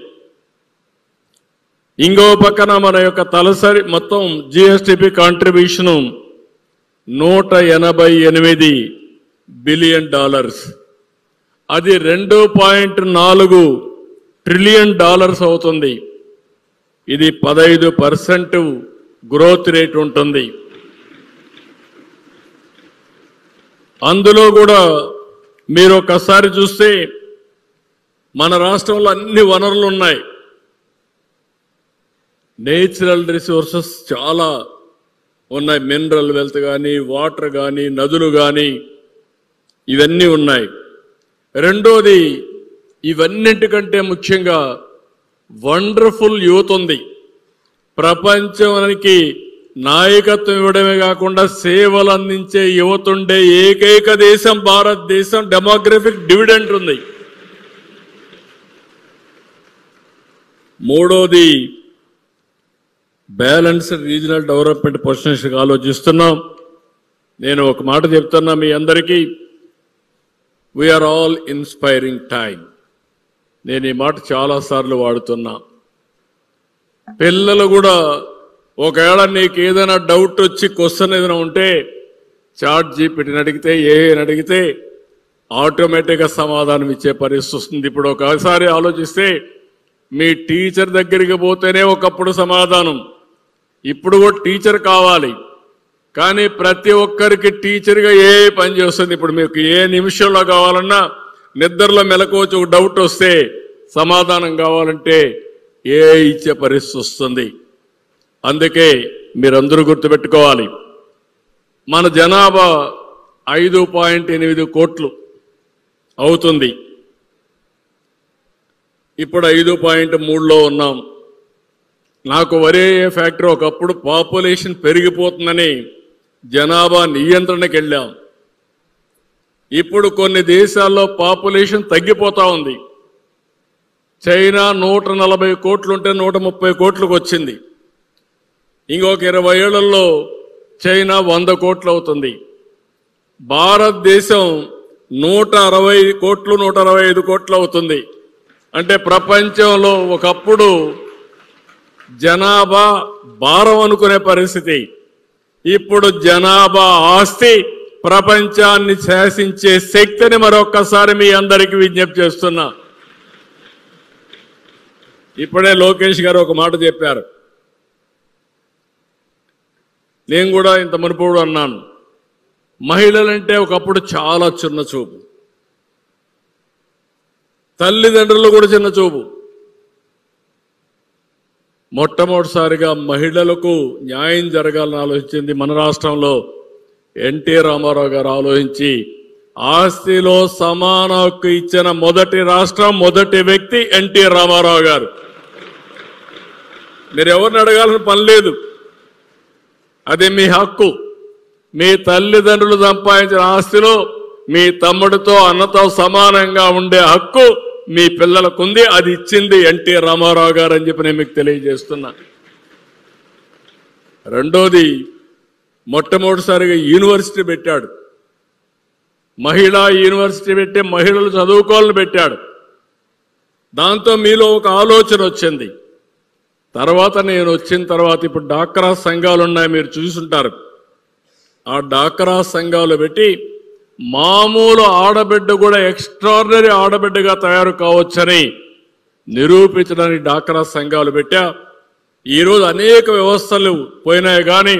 ఇంకో పక్కన మన యొక్క తలసరి మొత్తం జిఎస్టిపి కాంట్రిబ్యూషన్ $188 బిలియన్. అది $2.4 ట్రిలియన్ అవుతుంది. ఇది 15% గ్రోత్ రేట్ ఉంటుంది. అందులో కూడా మీరు ఒకసారి చూస్తే మన రాష్ట్రంలో అన్ని వనరులు ఉన్నాయి. నేచురల్ రిసోర్సెస్ చాలా ఉన్నాయి. మినరల్ వెల్త్ కానీ, వాటర్ కానీ, నదులు కానీ, ఇవన్నీ ఉన్నాయి. రెండోది, ఇవన్నింటికంటే ముఖ్యంగా వండర్ఫుల్ యూత్ ఉంది. ప్రపంచానికి నాయకత్వం ఇవ్వడమే కాకుండా సేవలు అందించే యువత ఉండే ఏకైక దేశం భారతదేశం. డెమోగ్రఫిక్ డివిడెంట్ ఉంది. మూడోది, బ్యాలెన్స్డ్ రీజనల్ డెవలప్మెంట్ పొజిషన్స్గా ఆలోచిస్తున్నాం. నేను ఒక మాట చెప్తున్నా మీ అందరికీ, వీఆర్ ఆల్ ఇన్స్పైరింగ్ టైం. నేను ఈ మాట చాలాసార్లు వాడుతున్నా. పిల్లలు కూడా ఒకవేళ నీకు ఏదైనా డౌట్ వచ్చి క్వశ్చన్ ఏదైనా ఉంటే చాట్ జీపీటీని అడిగితే, ఏఐని అడిగితే ఆటోమేటిక్గా సమాధానం ఇచ్చే పరిస్థితి వస్తుంది. ఇప్పుడు ఒకసారి ఆలోచిస్తే మీ టీచర్ దగ్గరికి పోతేనే ఒకప్పుడు సమాధానం, ఇప్పుడు కూడా టీచర్ కావాలి. కానీ ప్రతి ఒక్కరికి టీచర్గా ఏ పని చేస్తుంది. ఇప్పుడు మీకు ఏ నిమిషంలో కావాలన్నా, నిద్రలో మెలకువచ్చి ఒక డౌట్ వస్తే సమాధానం కావాలంటే ఏ ఇచ్చే పరిస్థితి వస్తుంది. అందుకే మీరందరూ గుర్తుపెట్టుకోవాలి, మన జనాభా 5.8 కోట్లు అవుతుంది. ఇప్పుడు 5.3లో ఉన్నాం. నాకు ఒరే ఫ్యాక్టర్, ఒకప్పుడు పాపులేషన్ పెరిగిపోతుందని జనాభా నియంత్రణకి వెళ్ళాం. ఇప్పుడు కొన్ని దేశాల్లో పాపులేషన్ తగ్గిపోతా ఉంది. చైనా 140 కోట్లుంటే 130 కోట్లకు వచ్చింది. ఇంకొక 20 ఏళ్లలో చైనా 100 కోట్లు అవుతుంది. భారతదేశం 160 కోట్లు 165 కోట్లు అవుతుంది. అంటే ప్రపంచంలో ఒకప్పుడు జనాభా భారం అనుకునే పరిస్థితి, ఇప్పుడు జనాభా ఆస్తి, ప్రపంచాన్ని శాసించే శక్తిని మరొక్కసారి మీ అందరికీ విజ్ఞప్తి చేస్తున్నా. ఇప్పుడే లోకేష్ గారు ఒక మాట చెప్పారు, నేను కూడా ఇంత మునుపు అన్నాను, మహిళలంటే ఒకప్పుడు చాలా చిన్న చూపు, తల్లిదండ్రులు కూడా చిన్న చూపు. మొట్టమొదటిసారిగా మహిళలకు న్యాయం జరగాలని ఆలోచించింది మన రాష్ట్రంలో ఎన్టీ రామారావు గారు ఆలోచించి ఆస్తిలో సమాన హక్కు ఇచ్చిన మొదటి రాష్ట్రం, మొదటి వ్యక్తి ఎన్టీ రామారావు గారు. మీరు ఎవరిని అడగాలని పని లేదు, అది మీ హక్కు. మీ తల్లిదండ్రులు సంపాదించిన ఆస్తిలో మీ తమ్ముడితో అన్నతో సమానంగా ఉండే హక్కు మీ పిల్లలకుంది. అది ఇచ్చింది ఎన్టీ రామారావు గారు అని చెప్పి నేను మీకు తెలియజేస్తున్నా. రెండోది, మొట్టమొదటిసారిగా యూనివర్సిటీ పెట్టాడు. మహిళా యూనివర్సిటీ పెట్టి మహిళలు చదువుకోవాలని పెట్టాడు. దాంతో మీలో ఒక ఆలోచన వచ్చింది. తర్వాత నేను వచ్చిన తర్వాత ఇప్పుడు డాక్రా సంఘాలు ఉన్నాయి, మీరు చూసుంటారు. ఆ డాక్రా సంఘాలు పెట్టి మామూలు ఆడబిడ్డ కూడా ఎక్స్ట్రాడినరీ ఆడబిడ్డగా తయారు కావచ్చని నిరూపించడానికి డాక్రా సంఘాలు పెట్టా. ఈరోజు అనేక వ్యవస్థలు పోయినాయి కానీ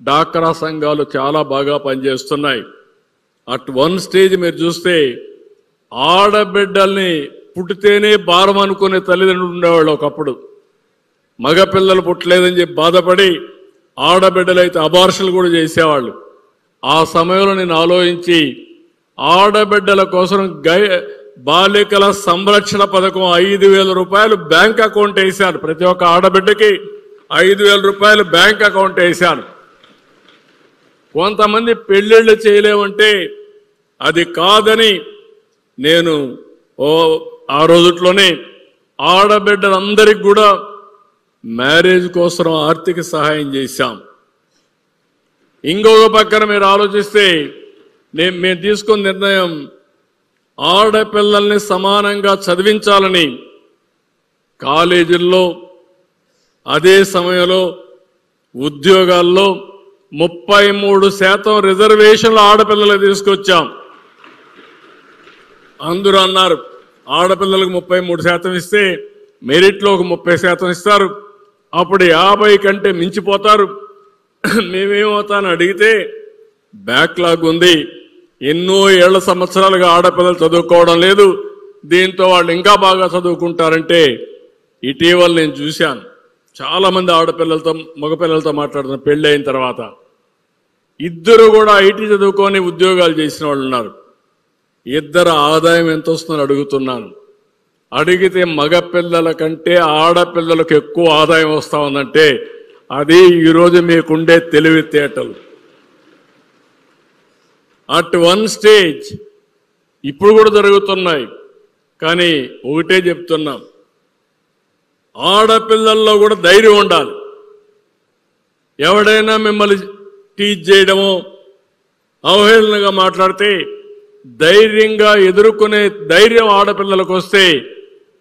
డాక్రా సంఘాలు చాలా బాగా పనిచేస్తున్నాయి. అట్ వన్ స్టేజ్ మీరు చూస్తే ఆడబిడ్డల్ని పుట్టితేనే భారం అనుకునే తల్లిదండ్రులు ఉండేవాళ్ళు. ఒకప్పుడు మగపిల్లలు పుట్టలేదని చెప్పి బాధపడి ఆడబిడ్డలైతే అబార్షన్లు కూడా చేసేవాళ్ళు. ఆ సమయంలో నేను ఆలోచించి ఆడబిడ్డల కోసం బాలికల సంరక్షణ పథకం 5,000 రూపాయలు బ్యాంక్ అకౌంట్ వేశాను. ప్రతి ఒక్క ఆడబిడ్డకి 5,000 రూపాయలు బ్యాంక్ అకౌంట్ వేశాను. కొంతమంది పెళ్లిళ్ళు చేయలేమంటే అది కాదని నేను ఆ రోజుట్లోనే ఆడబిడ్డలందరికీ కూడా మ్యారేజ్ కోసం ఆర్థిక సహాయం చేశాం. ఇంకొక పక్కన మీరు ఆలోచిస్తే మేము తీసుకున్న నిర్ణయం ఆడపిల్లల్ని సమానంగా చదివించాలని కాలేజీల్లో అదే సమయంలో ఉద్యోగాల్లో 33% రిజర్వేషన్లు ఆడపిల్లలకు తీసుకొచ్చాం. అందరూ అన్నారు ఆడపిల్లలకు 33% ఇస్తే మెరిట్లో ఒక 30% ఇస్తారు, అప్పుడు 50 కంటే మించిపోతారు. మేమేమవుతాను అడిగితే బ్యాక్లాగ్ ఉంది, ఎన్నో ఏళ్ల సంవత్సరాలుగా ఆడపిల్లలు చదువుకోవడం లేదు, దీంతో వాళ్ళు ఇంకా బాగా చదువుకుంటారంటే ఇటీవల నేను చూశాను చాలా మంది ఆడపిల్లలతో మగపిల్లలతో మాట్లాడుతున్న పెళ్లి అయిన తర్వాత ఇద్దరు కూడా ఐటీ చదువుకొని ఉద్యోగాలు చేసిన వాళ్ళు ఉన్నారు. ఇద్దరు ఆదాయం ఎంత వస్తుందని అడుగుతున్నాను. అడిగితే మగపిల్లల కంటే ఆడపిల్లలకు ఎక్కువ ఆదాయం వస్తా ఉందంటే అది ఈరోజు మీకుండే తెలివితేటలు. అట్ వన్ స్టేజ్ ఇప్పుడు కూడా జరుగుతున్నాయి. కానీ ఒకటే చెప్తున్నాం, ఆడపిల్లల్లో కూడా ధైర్యం ఉండాలి. ఎవడైనా మిమ్మల్ని టీచ్ చేయడమో అవహేళనగా మాట్లాడితే ధైర్యంగా ఎదుర్కొనే ధైర్యం ఆడపిల్లలకు వస్తే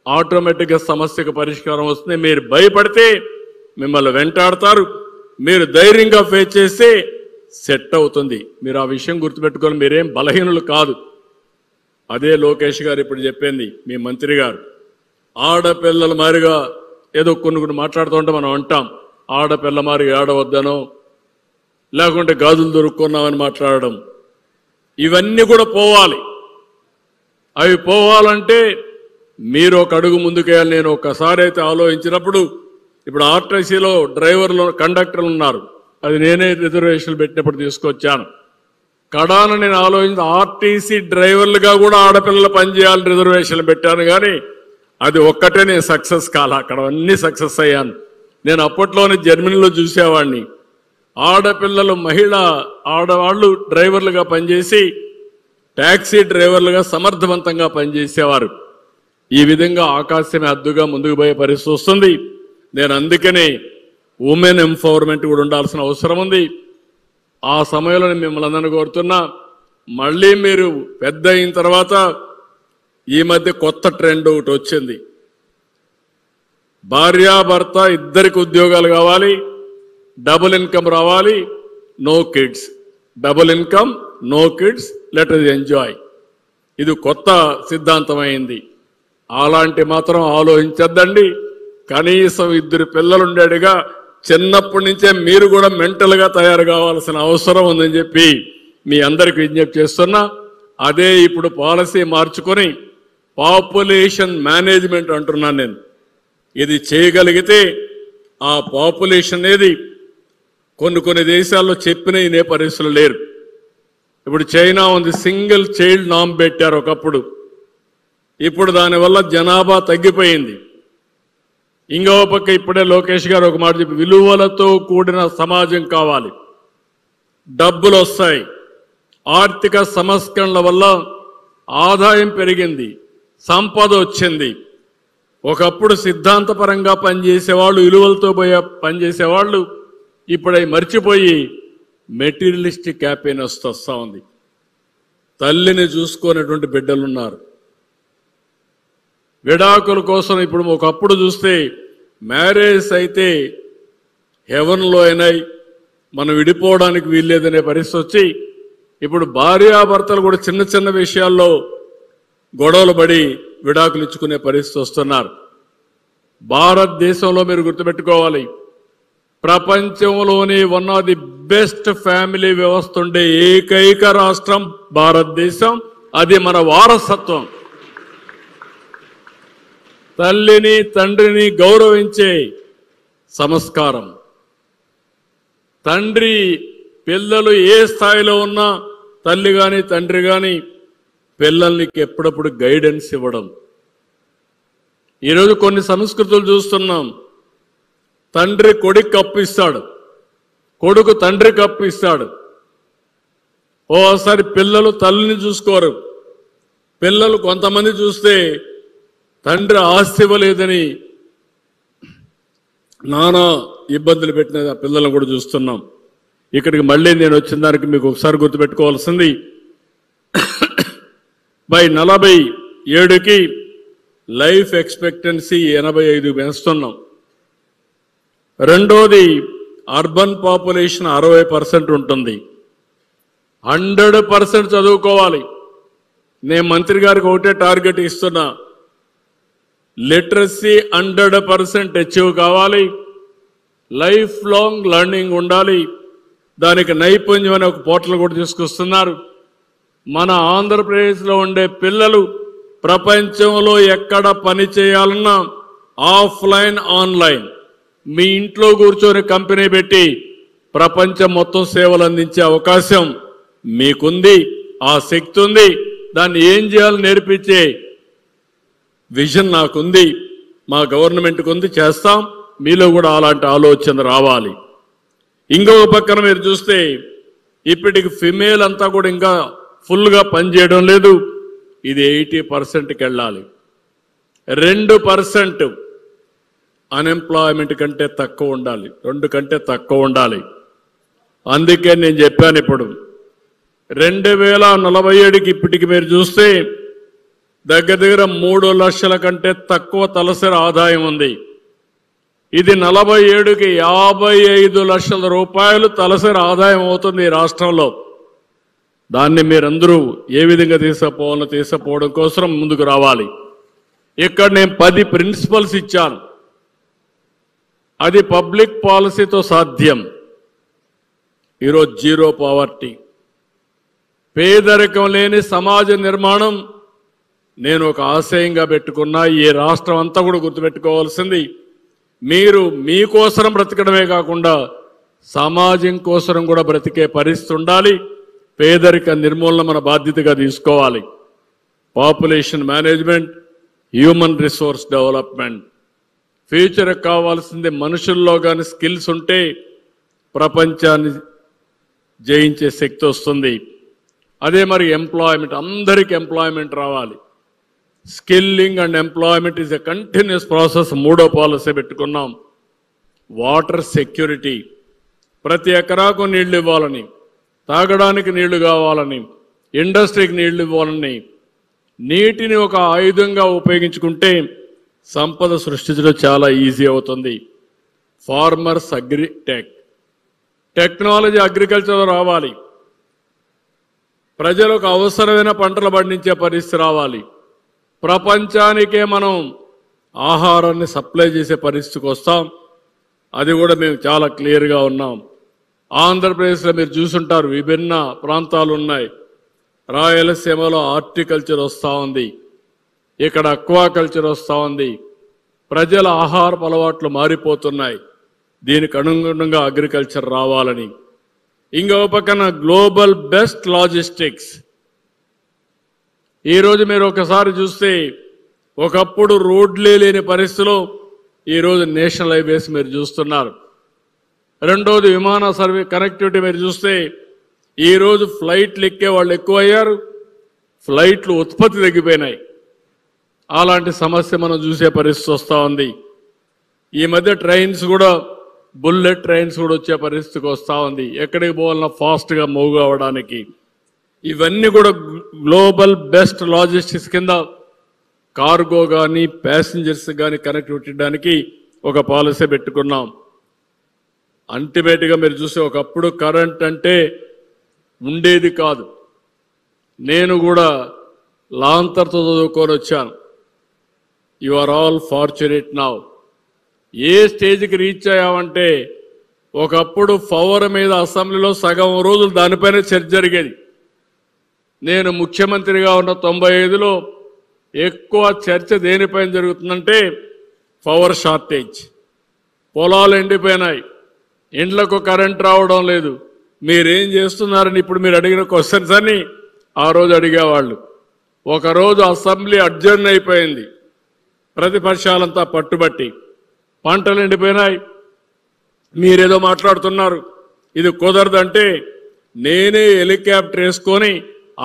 ఆటోమేటిక్గా సమస్యకు పరిష్కారం వస్తుంది. మీరు భయపడితే మిమ్మల్ని వెంటాడతారు, మీరు ధైర్యంగా ఫేస్ చేస్తే సెట్ అవుతుంది. మీరు ఆ విషయం గుర్తుపెట్టుకొని మీరేం బలహీనులు కాదు. అదే లోకేష్ గారు ఇప్పుడు చెప్పింది మీ మంత్రి గారు. ఆడపిల్లల మారిగా ఏదో కొన్ని మాట్లాడుతూ ఉంటే మనం అంటాం ఆడపిల్ల మారిగా ఆడవద్దనో లేకుంటే గాజులు దొరుకున్నామని మాట్లాడడం. ఇవన్నీ కూడా పోవాలి. అవి పోవాలంటే మీరు ఒక అడుగు ముందుకేయాలి. నేను ఒక్కసారి అయితే ఆలోచించినప్పుడు ఇప్పుడు ఆర్టీసీలో డ్రైవర్లు కండక్టర్లు ఉన్నారు, అది నేనే రిజర్వేషన్లు పెట్టినప్పుడు తీసుకొచ్చాను. కడాన నేను ఆలోచించి ఆర్టీసీ డ్రైవర్లుగా కూడా ఆడపిల్లలు పనిచేయాలని రిజర్వేషన్లు పెట్టాను. కానీ అది ఒక్కటే నేను సక్సెస్ కాల, అక్కడ అన్నీ సక్సెస్ అయ్యాను. నేను అప్పట్లోనే జర్మనీలో చూసేవాడిని. ఆడపిల్లలు ఆడవాళ్ళు డ్రైవర్లుగా పనిచేసి ట్యాక్సీ డ్రైవర్లుగా సమర్థవంతంగా పనిచేసేవారు. ఈ విధంగా ఆకాశమే హద్దుగా ముందుకు పోయే పరిస్థితి వస్తుంది. నేను అందుకనే ఉమెన్ ఎంపవర్మెంట్ కూడా ఉండాల్సిన అవసరం ఉంది. ఆ సమయంలో మిమ్మల్ని అందరినీ కోరుతున్నా, మళ్ళీ మీరు పెద్ద అయిన తర్వాత ఈ మధ్య కొత్త ట్రెండ్ ఒకటి వచ్చింది. భార్యాభర్త ఇద్దరికి ఉద్యోగాలు కావాలి, డబుల్ ఇన్కమ్ రావాలి, no kids, double income no kids, let us enjoy. ఇది కొత్త సిద్ధాంతం అయింది. అలాంటి మాత్రం ఆలోచించద్దండి. కనీసం ఇద్దరు పిల్లలుండేట్టుగా చిన్నప్పటి నుంచే మీరు కూడా మెంటల్గా తయారు కావాల్సిన అవసరం ఉందని చెప్పి మీ అందరికి విజ్ఞప్తి చేస్తున్నా. అదే ఇప్పుడు పాలసీ మార్చుకొని పాపులేషన్ మేనేజ్మెంట్ అంటున్నాను నేను. ఇది చేయగలిగితే ఆ పాపులేషన్ అనేది కొన్ని దేశాల్లో చెప్పిన ఇనే పరిస్థితులు లేరు. ఇప్పుడు చైనా ఉంది, సింగిల్ చైల్డ్ నామ్ పెట్టారు ఒకప్పుడు. ఇప్పుడు దానివల్ల జనాభా తగ్గిపోయింది. ఇంకో పక్క ఇప్పుడే లోకేష్ గారు ఒక మాట చెప్పి విలువలతో కూడిన సమాజం కావాలి, డబ్బులు వస్తాయి. ఆర్థిక సంస్కరణల వల్ల ఆదాయం పెరిగింది, సంపద వచ్చింది. ఒకప్పుడు సిద్ధాంతపరంగా పనిచేసేవాళ్ళు, విలువలతో పనిచేసేవాళ్ళు ఇప్పుడు అవి మర్చిపోయి మెటీరియలిస్టిక్ హ్యాపీనెస్ వస్తూ ఉంది. తల్లిని చూసుకునేటువంటి బిడ్డలున్నారు. విడాకుల కోసం ఇప్పుడు ఒకప్పుడు చూస్తే మ్యారేజ్ అయితే హెవెన్లో అయినాయి, మనం విడిపోవడానికి వీల్లేదనే పరిస్థితి వచ్చి ఇప్పుడు భార్యాభర్తలు కూడా చిన్న చిన్న విషయాల్లో గొడవలు పడి విడాకులు ఇచ్చుకునే పరిస్థితి వస్తున్నారు. భారతదేశంలో మీరు గుర్తుపెట్టుకోవాలి, ప్రపంచంలోనే one of the best family వ్యవస్థ ఉండే ఏకైక రాష్ట్రం భారతదేశం. అది మన వారసత్వం. తల్లిని తండ్రిని గౌరవించే సంస్కారం. తండ్రి పిల్లలు ఏ స్థాయిలో ఉన్నా తల్లి కానీ తండ్రి కానీ పిల్లల్ని ఎప్పుడప్పుడు గైడెన్స్ ఇవ్వడం. ఈరోజు కొన్ని సంస్కృతులు చూస్తున్నాం. తండ్రి కొడుకు కప్పు ఇస్తాడు, కొడుకు తండ్రి కప్పు ఇస్తాడు. ఓసారి పిల్లలు తల్లిని చూసుకోరు. పిల్లలు కొంతమంది చూస్తే తండ్రి ఆస్తి ఇవ్వలేదని నానా ఇబ్బందులు పెట్టిన పిల్లలను కూడా చూస్తున్నాం. ఇక్కడికి మళ్ళీ నేను వచ్చిన దానికి మీకు ఒకసారి గుర్తుపెట్టుకోవాల్సింది, బై 47కి లైఫ్ ఎక్స్పెక్టెన్సీ 85 పెంచుతున్నాం. రెండోది, అర్బన్ పాపులేషన్ 60% ఉంటుంది. 100% చదువుకోవాలి. నేను మంత్రి గారికి ఒకటే టార్గెట్ ఇస్తున్నా, లిటరసీ 100% అచీవ్ కావాలి. లైఫ్ లాంగ్ లెర్నింగ్ ఉండాలి. దానికి నైపుణ్యం అనే ఒక పోర్టల్ కూడా తీసుకొస్తున్నారు. మన ఆంధ్రప్రదేశ్లో ఉండే పిల్లలు ప్రపంచంలో ఎక్కడ పని చేయాలన్నా ఆఫ్లైన్ ఆన్లైన్ మీ ఇంట్లో కూర్చొని కంపెనీ పెట్టి ప్రపంచం మొత్తం సేవలు అందించే అవకాశం మీకుంది. ఆ శక్తి ఉంది. దాన్ని ఏం చేయాలని నేర్పించే విజన్ నాకుంది, మా గవర్నమెంట్కి ఉంది. చేస్తాం. మీలో కూడా అలాంటి ఆలోచన రావాలి. ఇంకొక పక్కన మీరు చూస్తే ఇప్పటికి ఫిమేల్ అంతా కూడా ఇంకా ఫుల్గా పనిచేయడం లేదు. ఇది 80%కి వెళ్ళాలి. 2% అన్ఎంప్లాయ్మెంట్ కంటే తక్కువ ఉండాలి. 2 కంటే తక్కువ ఉండాలి. అందుకే నేను చెప్పాను, ఇప్పుడు 2047కి ఇప్పటికి మీరు చూస్తే దగ్గర 3 లక్షల కంటే తక్కువ తలసరి ఆదాయం ఉంది. ఇది 47కి 55 లక్షల రూపాయలు తలసరి ఆదాయం అవుతుంది ఈ రాష్ట్రంలో. దాన్ని మీరందరూ ఏ విధంగా తీసుకుపోవడం కోసం ముందుకు రావాలి. ఇక్కడ నేను 10 ప్రిన్సిపల్స్ ఇచ్చాను. అది పబ్లిక్ పాలసీతో సాధ్యం. ఈరోజు జీరో పావర్టీ, పేదరికం లేని సమాజ నిర్మాణం నేను ఒక ఆశయంగా పెట్టుకున్నా. ఈ రాష్ట్రం అంతా కూడా గుర్తుపెట్టుకోవాల్సింది, మీరు మీకోసం బ్రతకడమే కాకుండా సమాజం కోసం కూడా బ్రతికే పరిస్థితి ఉండాలి. పేదరిక నిర్మూలన మన బాధ్యతగా తీసుకోవాలి. Population management, human resource development. ఫ్యూచర్కి కావాల్సింది మనుషుల్లో కానీ స్కిల్స్ ఉంటే ప్రపంచాన్ని జయించే శక్తి వస్తుంది. అదే మరి ఎంప్లాయ్మెంట్, అందరికీ ఎంప్లాయ్మెంట్ రావాలి. Skilling and employment is a continuous process. 3వ పాలసీ పెట్టుకున్నాం. వాటర్ సెక్యూరిటీ, ప్రతి ఎకరాకు నీళ్లు ఇవ్వాలని, తాగడానికి నీళ్లు కావాలని, ఇండస్ట్రీకి నీళ్లు ఇవ్వాలని, నీటిని ఒక ఆయుధంగా ఉపయోగించుకుంటే సంపద సృష్టించడం చాలా ఈజీ అవుతుంది. ఫార్మర్స్ టెక్నాలజీ అగ్రికల్చర్ రావాలి. ప్రజలకు అవసరమైన పంటలు పండించే పరిస్థితి రావాలి. ప్రపంచానికే మనం ఆహారాన్ని సప్లై చేసే పరిస్థితికి వస్తాం. అది కూడా మేము చాలా క్లియర్గా ఉన్నాం. ఆంధ్రప్రదేశ్లో మీరు చూసుంటారు, విభిన్న ప్రాంతాలు ఉన్నాయి. రాయలసీమలో హార్టికల్చర్ వస్తూ ఉంది, ఇక్కడ అక్వాకల్చర్ వస్తూ ఉంది. ప్రజల ఆహారపు అలవాట్లు మారిపోతున్నాయి. దీనికి అనుగుణంగా అగ్రికల్చర్ రావాలని. ఇంకో పక్కన గ్లోబల్ బెస్ట్ లాజిస్టిక్స్. ఈరోజు మీరు ఒకసారి చూస్తే ఒకప్పుడు రోడ్లే లేని పరిస్థితిలో ఈరోజు నేషనల్ హైవేస్ మీరు చూస్తున్నారు. రెండోది విమాన కనెక్టివిటీ మీరు చూస్తే ఈరోజు ఫ్లైట్లు ఎక్కే వాళ్ళు ఎక్కువయ్యారు, ఫ్లైట్లు ఉత్పత్తి తగ్గిపోయినాయి. అలాంటి సమస్య మనం చూసే పరిస్థితి వస్తూ ఉంది. ఈ మధ్య ట్రైన్స్ కూడా, బుల్లెట్ ట్రైన్స్ కూడా వచ్చే పరిస్థితికి వస్తూ ఉంది. ఎక్కడికి పోవాలన్నా ఫాస్ట్గా మూవ్ అవ్వడానికి. ఇవన్నీ కూడా గ్లోబల్ బెస్ట్ లాజిస్టిక్స్ కింద కార్గో కానీ ప్యాసింజర్స్ కానీ కనెక్టివిటీ ఇవ్వడానికి ఒక పాలసీ పెట్టుకున్నాం. అల్టిమేట్గా మీరు చూస్తే ఒకప్పుడు కరెంట్ అంటే ఉండేది కాదు. నేను కూడా లాంతర్తో చదువుకొని వచ్చాను. You are all fortunate now. ఏ స్టేజ్కి రీచ్ అయ్యామంటే ఒకప్పుడు పవర్ మీద అసెంబ్లీలో సగం రోజులు దానిపైన చర్చ జరిగేది. నేను ముఖ్యమంత్రిగా ఉన్న 95లో ఎక్కువ చర్చ దేనిపైన జరుగుతుందంటే పవర్ షార్టేజ్. పొలాలు ఎండిపోయినాయి, ఇండ్లకు కరెంట్ రావడం లేదు, మీరేం చేస్తున్నారని ఇప్పుడు మీరు అడిగిన క్వశ్చన్స్ అని ఆ రోజు అడిగేవాళ్ళు. ఒకరోజు అసెంబ్లీ అడ్జర్న్ అయిపోయింది, ప్రతిపక్షాలంతా పట్టుబట్టి పంటలు ఎండిపోయినాయి, మీరేదో మాట్లాడుతున్నారు, ఇది కుదరదంటే నేనే హెలికాప్టర్ వేసుకొని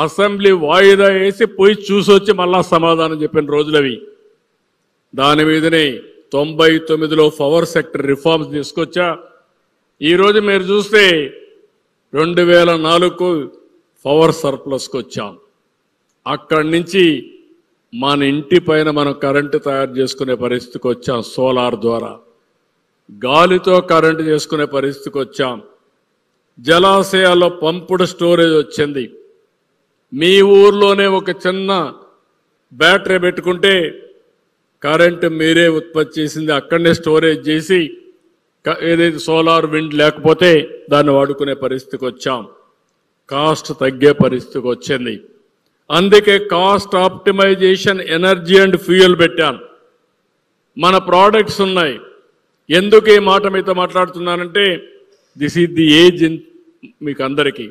అసెంబ్లీ వాయిదా వేసి పోయి చూసొచ్చి మళ్ళా సమాధానం చెప్పిన రోజులవి. దాని మీదనే 99లో పవర్ సెక్టర్ రిఫార్మ్స్ తీసుకొచ్చా. ఈరోజు మీరు చూస్తే 2004కు పవర్ సర్ప్లస్కి వచ్చాం. అక్కడి నుంచి మన ఇంటి పైన మనం కరెంటు తయారు చేసుకునే పరిస్థితికి వచ్చాం. సోలార్ ద్వారా గాలితో కరెంటు చేసుకునే పరిస్థితికి వచ్చాం. జలాశయాల్లో పంపుడు స్టోరేజ్ వచ్చింది. మీ ఊర్లోనే ఒక చిన్న బ్యాటరీ పెట్టుకుంటే కరెంటు మీరే ఉత్పత్తి చేసింది అక్కడనే స్టోరేజ్ చేసి ఏదైతే సోలార్ విండ్ లేకపోతే దాన్ని వాడుకునే పరిస్థితికి వచ్చాం. కాస్ట్ తగ్గే పరిస్థితికి వచ్చింది. అందుకే cost optimization energy and fuel పెట్టాను. మన ప్రోడక్ట్స్ ఉన్నాయి. ఎందుకు ఈ మాట మీతో మాట్లాడుతున్నానంటే this is the age in మీకు అందరికీ.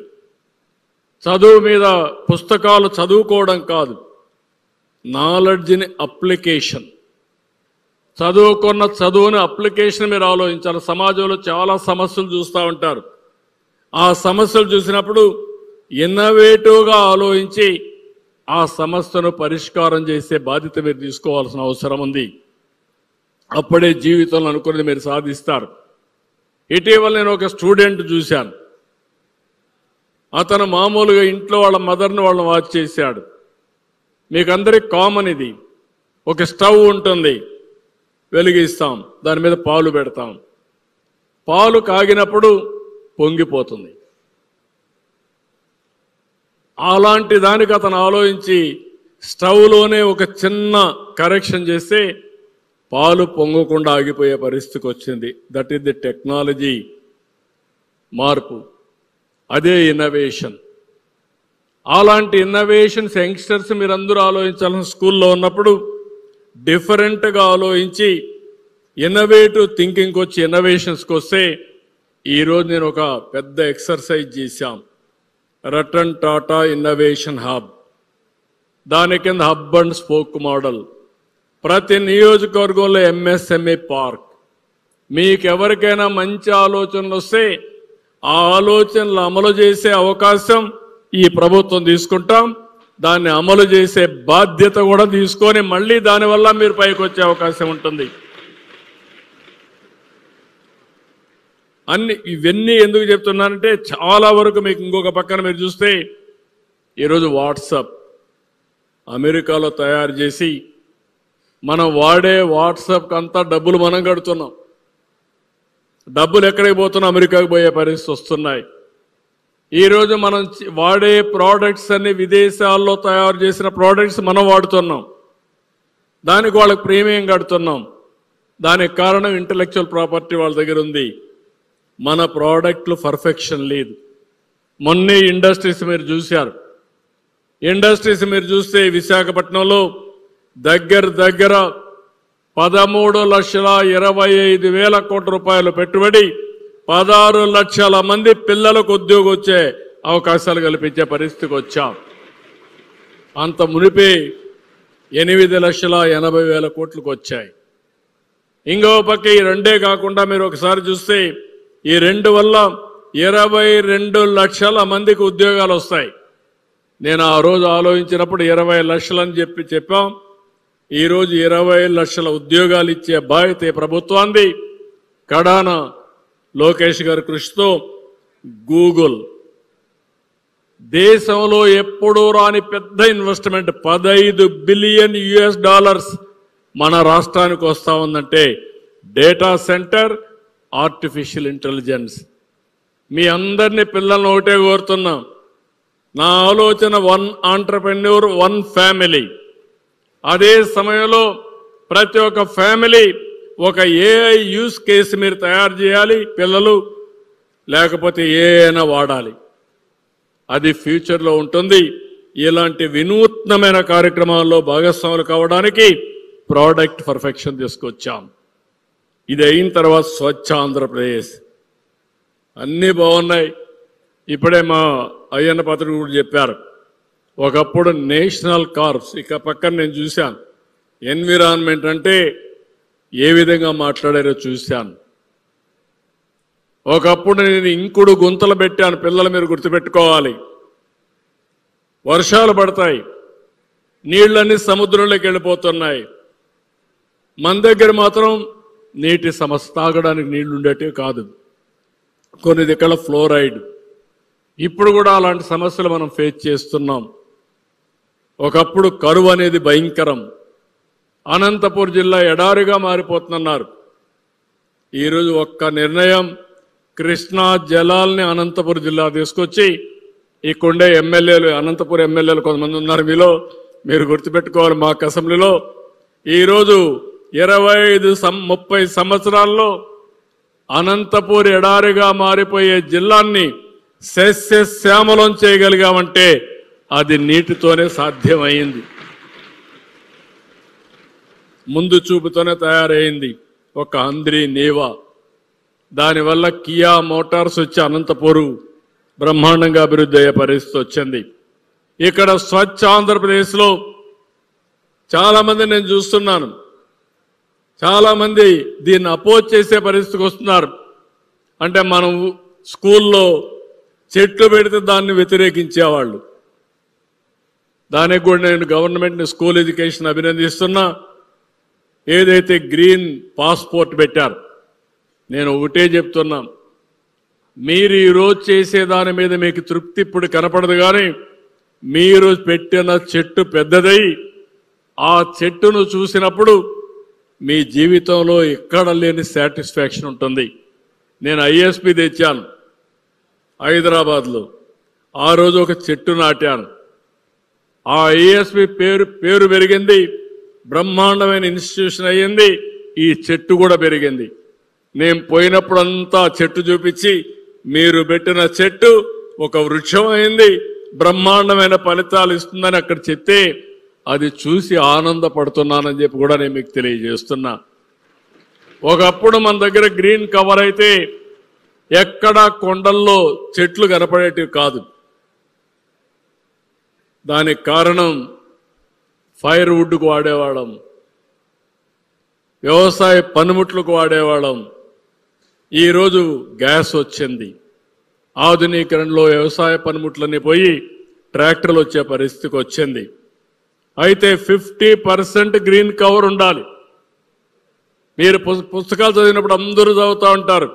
చదువు మీద పుస్తకాలు చదువుకోవడం కాదు, నాలెడ్జ్ని అప్లికేషన్. చదువుకున్న చదువుని అప్లికేషన్ మీరు ఆలోచించాలి. సమాజంలో చాలా సమస్యలు చూస్తూ ఉంటారు. ఆ సమస్యలు చూసినప్పుడు ఇన్నోవేటివ్గా ఆలోచించి ఆ సమస్యను పరిష్కారం చేసే బాధ్యత మీరు తీసుకోవాల్సిన అవసరం ఉంది. అప్పుడే జీవితంలో అనుకున్నది మీరు సాధిస్తారు. ఇటీవల నేను ఒక స్టూడెంట్ చూశాను. అతను మామూలుగా ఇంట్లో వాళ్ళ మదర్ని వాళ్ళని వాచ్ చేశాడు. మీకు అందరికి కామన్ ఇది. ఒక స్టవ్ ఉంటుంది, వెలిగిస్తాం, దాని మీద పాలు పెడతాం, పాలు కాగినప్పుడు పొంగిపోతుంది. అలాంటి దానికి అతను ఆలోచించి స్టవ్లోనే ఒక చిన్న కరెక్షన్ చేస్తే పాలు పొంగకుండా ఆగిపోయే పరిస్థితికి వచ్చింది. దట్ ఈస్ ది టెక్నాలజీ మార్పు, అదే ఇన్నోవేషన్. అలాంటి ఇన్నోవేషన్స్ యంగ్స్టర్స్ మీరందరూ ఆలోచించాలని స్కూల్లో ఉన్నప్పుడు డిఫరెంట్గా ఆలోచించి ఇన్నోవేటివ్ థింకింగ్కి వచ్చి ఇన్నోవేషన్స్కి వస్తే ఈరోజు నేను ఒక పెద్ద ఎక్సర్సైజ్ చేశాం. Ratan Tata innovation hub. దాని కింద హబ్ అండ్ స్పోక్ మోడల్. ప్రతి నియోజకవర్గంలో ఎంఎస్ఎంఈ పార్క్. మీకు ఎవరికైనా మంచి ఆలోచనలు వస్తే ఆ ఆలోచనలు అమలు చేసే అవకాశం ఈ ప్రభుత్వం తీసుకుంటాం. దాన్ని అమలు చేసే బాధ్యత కూడా తీసుకొని మళ్ళీ దానివల్ల మీరు పైకి వచ్చే అవకాశం ఉంటుంది. ఇవన్నీ ఎందుకు చెప్తున్నానంటే చాలా వరకు మీకు ఇంకొక పక్కన మీరు చూస్తే ఈరోజు వాట్సాప్ అమెరికాలో తయారు చేసి మనం వాడే వాట్సాప్కి అంతా డబ్బులు మనం కడుతున్నాం. డబ్బులు ఎక్కడికి పోతున్నా అమెరికాకు పోయే పరిస్థితి వస్తున్నాయి. ఈరోజు మనం వాడే ప్రోడక్ట్స్ అన్ని విదేశాల్లో తయారు చేసిన ప్రోడక్ట్స్ మనం వాడుతున్నాం. దానికి వాళ్ళకి ప్రీమియం కడుతున్నాం. దానికి కారణం ఇంటలెక్చువల్ ప్రాపర్టీ వాళ్ళ దగ్గర ఉంది. మన ప్రోడక్ట్లు పర్ఫెక్షన్ లేదు. మొన్నే ఇండస్ట్రీస్ మీరు చూశారు. ఇండస్ట్రీస్ మీరు చూస్తే విశాఖపట్నంలో దగ్గర 13,25,000 కోట్ల రూపాయలు పెట్టుబడి 16 లక్షల మంది పిల్లలకు ఉద్యోగం వచ్చే అవకాశాలు కల్పించే పరిస్థితికి వచ్చాం. అంత మునిపే 8,80,000 కోట్లకు వచ్చాయి. ఇంకో పక్క ఈ రెండే కాకుండా మీరు ఒకసారి చూస్తే ఈ రెండు వల్ల 22 లక్షల మందికి ఉద్యోగాలు వస్తాయి. నేను ఆ రోజు ఆలోచించినప్పుడు 20 లక్షలని చెప్పాం. ఈరోజు 20 లక్షల ఉద్యోగాలు ఇచ్చే బాధ్యత ప్రభుత్వాన్ని. కడాన లోకేష్ గారి కృషితో గూగుల్ దేశంలో ఎప్పుడూ రాని పెద్ద ఇన్వెస్ట్మెంట్ $15 బిలియన్ మన రాష్ట్రానికి వస్తా ఉందంటే డేటా సెంటర్, ఆర్టిఫిషియల్ ఇంటెలిజెన్స్. మీ అందరినీ పిల్లల్ని ఒకటే కోరుతున్నాం. నా ఆలోచన 1 ఎంటర్‌ప్రెన్యూర్ 1 ఫ్యామిలీ. అదే సమయంలో ప్రతి ఒక్క ఫ్యామిలీ ఒక ఏఐ యూస్ కేసు మీరు తయారు చేయాలి పిల్లలు, లేకపోతే ఏఐనా వాడాలి. అది ఫ్యూచర్లో ఉంటుంది. ఇలాంటి వినూత్నమైన కార్యక్రమాల్లో భాగస్వాములు కావడానికి ప్రోడక్ట్ పర్ఫెక్షన్ తీసుకొచ్చాం. ఇది అయిన తర్వాత స్వచ్ఛ ఆంధ్రప్రదేశ్ అన్నీ బాగున్నాయి. ఇప్పుడే మా అయ్యన్న పాత్రుడు కూడా చెప్పారు. ఒకప్పుడు నేషనల్ కార్ప్స్, ఇక పక్కన నేను చూశాను ఎన్విరాన్మెంట్ అంటే ఏ విధంగా మాట్లాడారో చూశాను. ఒకప్పుడు నేను ఇంకుడు గుంతలు పెట్టాను. పిల్లలు మీరు గుర్తుపెట్టుకోవాలి. వర్షాలు పడతాయి, నీళ్ళన్నీ సముద్రంలోకి వెళ్ళిపోతున్నాయి. మన దగ్గర మాత్రం నీటి సమస్య, తాగడానికి నీళ్లు ఉండేటివి కాదు, కొన్ని దిక్కల ఫ్లోరైడ్. ఇప్పుడు కూడా అలాంటి సమస్యలు మనం ఫేస్ చేస్తున్నాం. ఒకప్పుడు కరువు అనేది భయంకరం. అనంతపూర్ జిల్లా ఎడారిగా మారిపోతున్నారు. ఈరోజు ఒక్క నిర్ణయం, కృష్ణా జలాల్ని అనంతపురం జిల్లా తీసుకొచ్చి ఇక్కడే ఎమ్మెల్యేలు, అనంతపురం ఎమ్మెల్యేలు కొంతమంది ఉన్నారు మీలో, మీరు గుర్తుపెట్టుకోవాలి. మాకు అసెంబ్లీలో ఈరోజు 25-30 సంవత్సరాల్లో అనంతపూర్ ఎడారిగా మారిపోయే జిల్లాన్ని సస్యశ్యామలం చేయగలిగామంటే అది నీటితోనే సాధ్యమైంది. ముందు చూపుతోనే తయారైంది ఒక అంద్రి నీవా. దానివల్ల కియా మోటార్స్ వచ్చి అనంతపూరు బ్రహ్మాండంగా అభివృద్ధి అయ్యే పరిస్థితి వచ్చింది. ఇక్కడ స్వచ్ఛ ఆంధ్రప్రదేశ్లో చాలామంది నేను చూస్తున్నాను, చాలామంది దీన్ని అపోజ్ చేసే పరిస్థితికి వస్తున్నారు. అంటే మనం స్కూల్లో చెట్లు పెడితే దాన్ని వ్యతిరేకించేవాళ్ళు. దానికి కూడా నేను గవర్నమెంట్ని, స్కూల్ ఎడ్యుకేషన్ అభినందిస్తున్నా. ఏదైతే గ్రీన్ పాస్పోర్ట్ పెట్టారు, నేను ఒకటే చెప్తున్నా, మీరు ఈరోజు చేసే దాని మీద మీకు తృప్తి ఇప్పుడు కనపడదు. కానీ మీరు పెట్టిన చెట్టు పెద్దదై ఆ చెట్టును చూసినప్పుడు మీ జీవితంలో ఎక్కడ లేని సాటిస్ఫాక్షన్ ఉంటుంది. నేను ఐఎస్పి తెచ్చాను హైదరాబాద్లో. ఆ రోజు ఒక చెట్టు నాటాను. ఆ ఐఎస్పి పేరు పెరిగింది, బ్రహ్మాండమైన ఇన్స్టిట్యూషన్ అయ్యింది. ఈ చెట్టు కూడా పెరిగింది. నేను పోయినప్పుడంతా చెట్టు చూపించి, మీరు పెట్టిన చెట్టు ఒక వృక్షం అయింది, బ్రహ్మాండమైన ఫలితాలు ఇస్తుందని అక్కడ చెప్తే అది చూసి ఆనందపడుతున్నానని చెప్పి కూడా నేను మీకు తెలియజేస్తున్నా. ఒకప్పుడు మన దగ్గర గ్రీన్ కవర్ అయితే ఎక్కడా కొండల్లో చెట్లు కనపడేటివి కాదు. దానికి కారణం ఫైర్ వుడ్కు వాడేవాళ్ళం, వ్యవసాయ పనిముట్లకు వాడేవాళ్ళం. ఈరోజు గ్యాస్ వచ్చింది. ఆధునీకరణలో వ్యవసాయ పనిముట్లన్నీ పోయి ట్రాక్టర్లు వచ్చే పరిస్థితికి వచ్చింది. అయితే 50% గ్రీన్ కవర్ ఉండాలి. మీరు పుస్తకాలు చదివినప్పుడు అందరూ చదువుతూ ఉంటారు,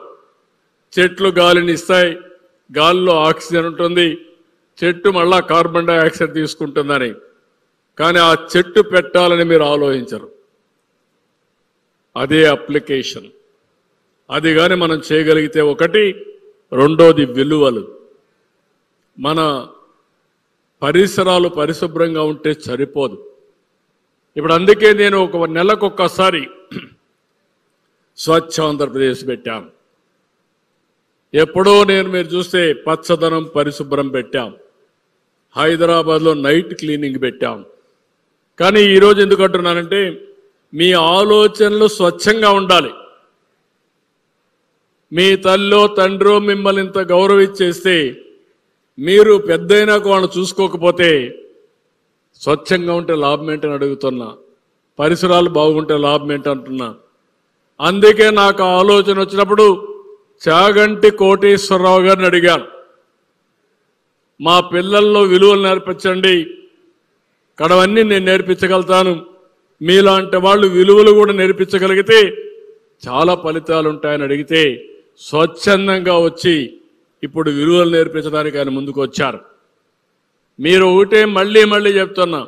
చెట్లు గాలిని ఇస్తాయి, గాలిలో ఆక్సిజన్ ఉంటుంది, చెట్టు మళ్ళా కార్బన్ డైఆక్సైడ్ తీసుకుంటుందని. కానీ ఆ చెట్టు పెట్టాలని మీరు ఆలోచించరు. అదే అప్లికేషన్. అది కానీ మనం చేయగలిగితే ఒకటి. రెండోది విలువలు. మన పరిసరాలు పరిశుభ్రంగా ఉంటే సరిపోదు. ఇప్పుడు అందుకే నేను ఒక నెలకొక్కసారి స్వచ్ఛ ఆంధ్రప్రదేశ్ పెట్టాం. ఎప్పుడో మీరు చూస్తే పచ్చదనం పరిశుభ్రం పెట్టాం. హైదరాబాద్లో నైట్ క్లీనింగ్ పెట్టాం. కానీ ఈరోజు ఎందుకు అంటున్నానంటే మీ ఆలోచనలు స్వచ్ఛంగా ఉండాలి. మీ తల్లో తండ్రో మిమ్మల్ని ఇంత గౌరవించేస్తే మీరు పెద్దయినాక వాళ్ళని చూసుకోకపోతే స్వచ్ఛంగా ఉంటే లాభం ఏంటని అడుగుతున్నా. పరిసరాలు బాగుంటే లాభం ఏంటంటున్నా. అందుకే నాకు ఆలోచన వచ్చినప్పుడు చాగంటి కోటేశ్వరరావు గారిని అడిగాను, మా పిల్లల్లో విలువలు నేర్పించండి, కడవన్నీ నేను నేర్పించగలుగుతాను, మీలాంటి వాళ్ళు విలువలు కూడా నేర్పించగలిగితే చాలా ఫలితాలు ఉంటాయని అడిగితే స్వచ్ఛందంగా వచ్చి ఇప్పుడు విలువలు నేర్పించడానికి ఆయన ముందుకు వచ్చారు. మీరు ఒకటే మళ్ళీ చెప్తున్నా,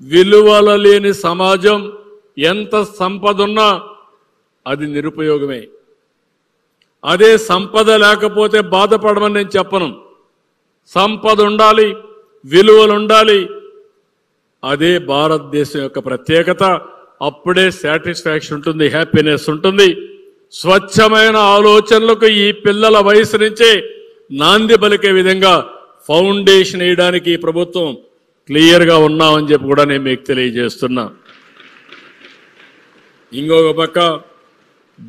విలువల లేని సమాజం ఎంత సంపద ఉన్నా అది నిరుపయోగమే. అదే సంపద లేకపోతే బాధపడమని నేను చెప్పను. సంపద ఉండాలి, విలువలు ఉండాలి. అదే భారతదేశం యొక్క ప్రత్యేకత. అప్పుడే సాటిస్ఫాక్షన్ ఉంటుంది, హ్యాపీనెస్ ఉంటుంది. స్వచ్ఛమైన ఆలోచనలకు ఈ పిల్లల వయసు నుంచే నాంది పలికే విధంగా ఫౌండేషన్ వేయడానికి ఈ ప్రభుత్వం క్లియర్గా ఉన్నామని చెప్పి కూడా నేను మీకు తెలియజేస్తున్నా. ఇంకొక పక్క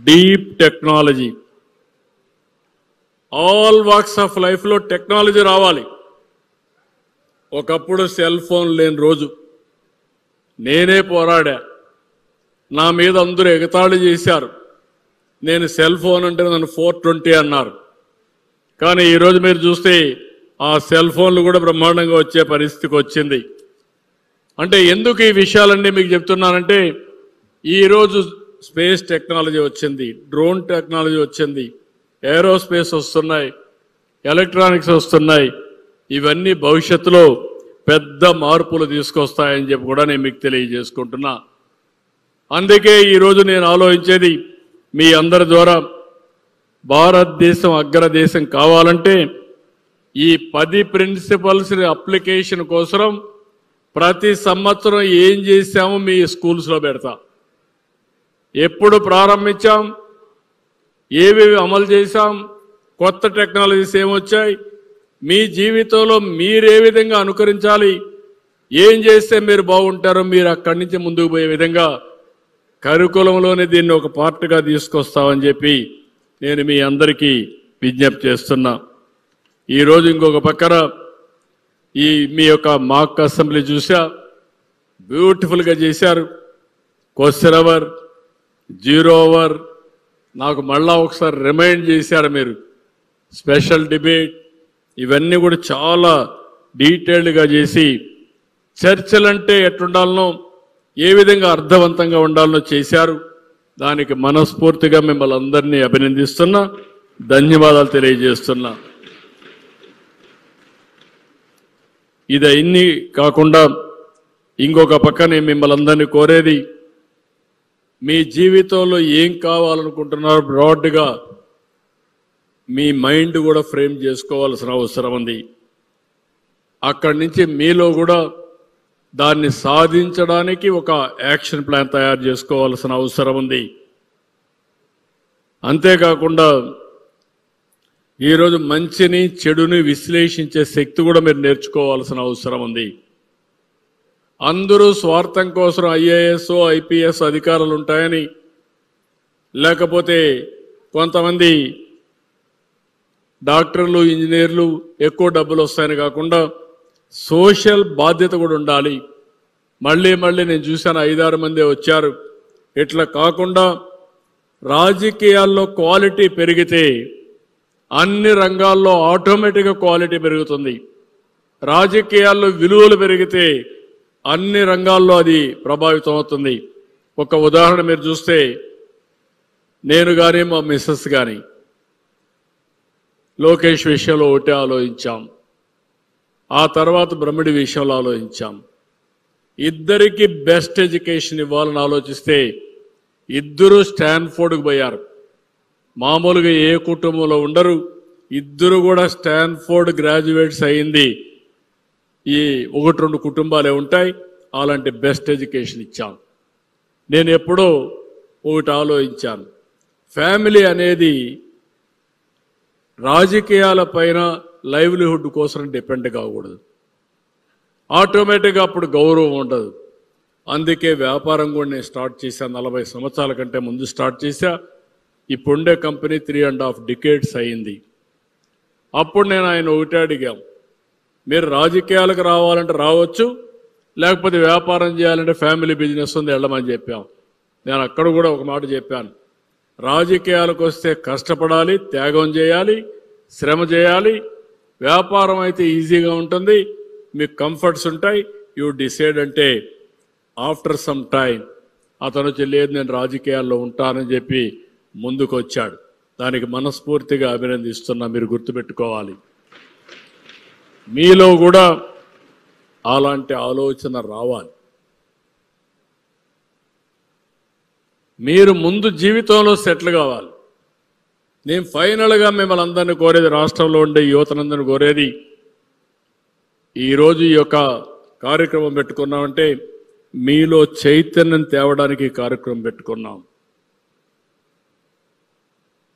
deep technology, all walks of లైఫ్లో టెక్నాలజీ రావాలి. ఒకప్పుడు సెల్ ఫోన్ లేని రోజు నేనే పోరాడా, నా మీద అందరూ ఎగతాళి చేశారు. నేను సెల్ ఫోన్ అంటే నన్ను 420 అన్నారు. కానీ ఈరోజు మీరు చూస్తే ఆ సెల్ ఫోన్లు కూడా బ్రహ్మాండంగా వచ్చే పరిస్థితికి వచ్చింది. అంటే ఎందుకు ఈ విషయాలన్నీ మీకు చెప్తున్నానంటే, ఈరోజు స్పేస్ టెక్నాలజీ వచ్చింది, డ్రోన్ టెక్నాలజీ వచ్చింది, ఏరోస్పేస్ వస్తున్నాయి, ఎలక్ట్రానిక్స్ వస్తున్నాయి. ఇవన్నీ భవిష్యత్తులో పెద్ద మార్పులు తీసుకొస్తాయని చెప్పి కూడా నేను మీకు తెలియజేసుకుంటున్నా. అందుకే ఈరోజు నేను ఆలోచించేది, మీ అందరి ద్వారా భారతదేశం అగ్రదేశం కావాలంటే ఈ 10 ప్రిన్సిపల్స్ అప్లికేషన్ కోసం ప్రతి సంవత్సరం ఏం చేశామో మీ స్కూల్స్లో పెడతా. ఎప్పుడు ప్రారంభించాం, ఏవేవి అమలు చేశాం, కొత్త టెక్నాలజీస్ ఏమొచ్చాయి, మీ జీవితంలో మీరే విధంగా అనుకరించాలి, ఏం చేస్తే మీరు బాగుంటారో మీరు అక్కడి నుంచి ముందుకు పోయే విధంగా కరికులంలోనే దీన్ని ఒక పార్ట్గా తీసుకొస్తామని చెప్పి నేను మీ అందరికీ విజ్ఞప్తి చేస్తున్నా. ఈరోజు ఇంకొక పక్కన మీ యొక్క మాక్ అసెంబ్లీ చూసా, బ్యూటిఫుల్గా చేశారు. క్వశ్చన్ అవర్, 0 అవర్, నాకు మళ్ళా ఒకసారి రిమైండ్ చేశారు మీరు. స్పెషల్ డిబేట్, ఇవన్నీ కూడా చాలా డీటెయిల్డ్గా చేసి చర్చలంటే ఎట్లుండాలనో, ఏ విధంగా అర్థవంతంగా ఉండాలనో చేశారు. దానికి మనస్ఫూర్తిగా మిమ్మల్ని అందరినీ అభినందిస్తున్నా, ధన్యవాదాలు తెలియజేస్తున్నా. ఇది ఇన్ని కాకుండా ఇంకొక పక్క నేను మిమ్మల్ని అందరినీ కోరేది, మీ జీవితంలో ఏం కావాలనుకుంటున్నారో బ్రాడ్గా మీ మైండ్ కూడా ఫ్రేమ్ చేసుకోవాల్సిన అవసరం ఉంది. అక్కడి నుంచి మీలో కూడా దాన్ని సాధించడానికి ఒక యాక్షన్ ప్లాన్ తయారు చేసుకోవాల్సిన అవసరం ఉంది. అంతేకాకుండా ఈరోజు మంచిని చెడుని విశ్లేషించే శక్తి కూడా మీరు నేర్చుకోవాల్సిన అవసరం ఉంది. అందరూ స్వార్థం కోసం ఐఏఎస్ ఐపీఎస్ అధికారులు ఉంటాయని, లేకపోతే కొంతమంది డాక్టర్లు ఇంజనీర్లు ఎక్కువ డబ్బులు వస్తాయని కాకుండా సోషల్ బాధ్యత కూడా ఉండాలి. మళ్ళీ నేను చూశాను 5-6 మంది వచ్చారు. ఇట్లా కాకుండా రాజకీయాల్లో క్వాలిటీ పెరిగితే అన్ని రంగాల్లో ఆటోమేటిక్గా క్వాలిటీ పెరుగుతుంది. రాజకీయాల్లో విలువలు పెరిగితే అన్ని రంగాల్లో అది ప్రభావితం అవుతుంది. ఒక ఉదాహరణ మీరు చూస్తే, నేను కానీ మా మిస్సెస్ కానీ లోకేష్ విషయంలో ఒకటే ఆలోచించాం, ఆ తర్వాత బ్రహ్మడి విషయంలో ఆలోచించాం. ఇద్దరికి బెస్ట్ ఎడ్యుకేషన్ ఇవ్వాలని ఆలోచిస్తే ఇద్దరు స్టాన్ఫోర్డ్కి పోయారు. మామూలుగా ఏ కుటుంబంలో ఉండరు, ఇద్దరు కూడా స్టాన్ఫోర్డ్ గ్రాడ్యుయేట్స్ అయింది ఈ 1-2 కుటుంబాలే ఉంటాయి. అలాంటి బెస్ట్ ఎడ్యుకేషన్ ఇచ్చాం. నేను ఎప్పుడో ఒకటి ఆలోచించాను, ఫ్యామిలీ అనేది రాజకీయాల పైన లైవ్లీహుడ్ కోసం డిపెండ్ కాకూడదు. ఆటోమేటిక్గా అప్పుడు గౌరవం ఉండదు. అందుకే వ్యాపారం కూడా నేను స్టార్ట్ చేశాను. 40 సంవత్సరాల కంటే ముందు స్టార్ట్ చేశా. ఇప్పుడుండే కంపెనీ 3.5 decades అయింది. అప్పుడు నేను ఆయన ఒకటే అడిగాం, మీరు రాజకీయాలకు రావాలంటే రావచ్చు, లేకపోతే వ్యాపారం చేయాలంటే ఫ్యామిలీ బిజినెస్ ఉంది వెళ్ళమని చెప్పాం. నేను అక్కడ కూడా ఒక మాట చెప్పాను, రాజకీయాలకు వస్తే కష్టపడాలి, త్యాగం చేయాలి, శ్రమ చేయాలి. వ్యాపారం అయితే ఈజీగా ఉంటుంది, మీకు కంఫర్ట్స్ ఉంటాయి, యూ డిసైడ్ అంటే ఆఫ్టర్ సమ్ టైం అతను వచ్చి లేదు నేను రాజకీయాల్లో ఉంటానని చెప్పి ముందుకు వచ్చాడు. దానికి మనస్ఫూర్తిగా అభినందిస్తున్నా. మీరు గుర్తుపెట్టుకోవాలి, మీలో కూడా అలాంటి ఆలోచన రావాలి. మీరు ముందు జీవితంలో సెటిల్ కావాలి. నేను ఫైనల్గా మిమ్మల్ని అందరినీ కోరేది, రాష్ట్రంలో ఉండే యువతనందరినీ కోరేది, ఈరోజు ఈ యొక్క కార్యక్రమం పెట్టుకున్నామంటే మీలో చైతన్యం తేవడానికి కార్యక్రమం పెట్టుకున్నాం.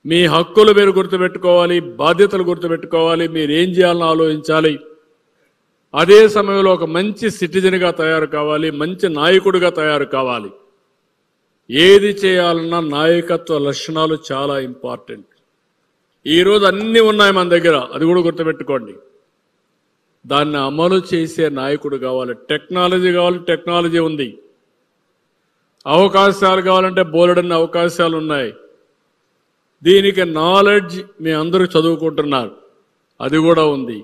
మీ హక్కులు మీరు గుర్తుపెట్టుకోవాలి, బాధ్యతలు గుర్తుపెట్టుకోవాలి, మీరు ఏం చేయాలని ఆలోచించాలి. అదే సమయంలో ఒక మంచి సిటిజన్గా తయారు కావాలి, మంచి నాయకుడిగా తయారు కావాలి. ఏది చేయాలన్నా నాయకత్వ లక్షణాలు చాలా ఇంపార్టెంట్. ఈరోజు అన్నీ ఉన్నాయి మన దగ్గర, అది కూడా గుర్తుపెట్టుకోండి. దాన్ని అమలు చేసే నాయకుడు కావాలి. టెక్నాలజీ కావాలి, టెక్నాలజీ ఉంది. అవకాశాలు కావాలంటే బోలెడన్ని అవకాశాలు ఉన్నాయి. దీనికి నాలెడ్జ్ మీ అందరూ చదువుకుంటున్నారు, అది కూడా ఉంది.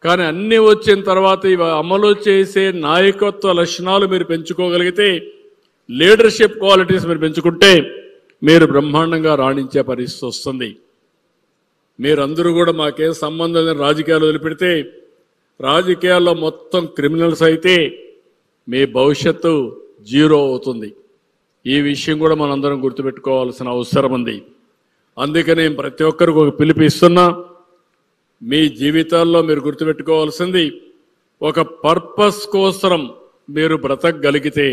కానీ అన్నీ వచ్చిన తర్వాత ఇవి అమలు చేసే నాయకత్వ లక్షణాలు మీరు పెంచుకోగలిగితే, లీడర్షిప్ క్వాలిటీస్ మీరు పెంచుకుంటే మీరు బ్రహ్మాండంగా రాణించే పరిస్థితి వస్తుంది. మీరందరూ కూడా మాకేం సంబంధం లేని రాజకీయాలు వదిలిపెడితే, రాజకీయాల్లో మొత్తం క్రిమినల్స్ అయితే మీ భవిష్యత్తు జీరో అవుతుంది. ఈ విషయం కూడా మనందరం గుర్తుపెట్టుకోవాల్సిన అవసరం ఉంది. అందుకనే ప్రతి ఒక్కరికి ఒక పిలుపు ఇస్తున్నా. మీ జీవితాల్లో మీరు గుర్తుపెట్టుకోవాల్సింది, ఒక పర్పస్ కోసం మీరు బ్రతకగలిగితే,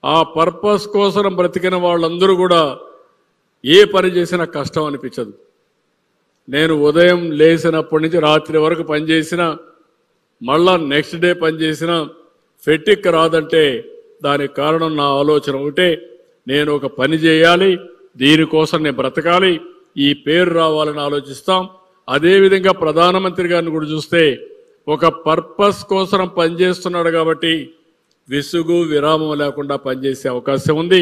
ఆ పర్పస్ కోసం బ్రతికిన వాళ్ళందరూ కూడా ఏ పని చేసినా కష్టం అనిపించదు. నేను ఉదయం లేచినప్పటి నుంచి రాత్రి వరకు పనిచేసిన, మళ్ళా నెక్స్ట్ డే పనిచేసిన ఫెటిక్ రాదంటే దానికి కారణం నా ఆలోచన ఒకటే, నేను ఒక పని చేయాలి, దీనికోసం నేను బ్రతకాలి, ఈ పేరు రావాలని ఆలోచిస్తాం. అదేవిధంగా ప్రధానమంత్రి గారిని కూడా చూస్తే ఒక పర్పస్ కోసం పనిచేస్తున్నాడు కాబట్టి విసుగు విరామం లేకుండా పనిచేసే అవకాశం ఉంది.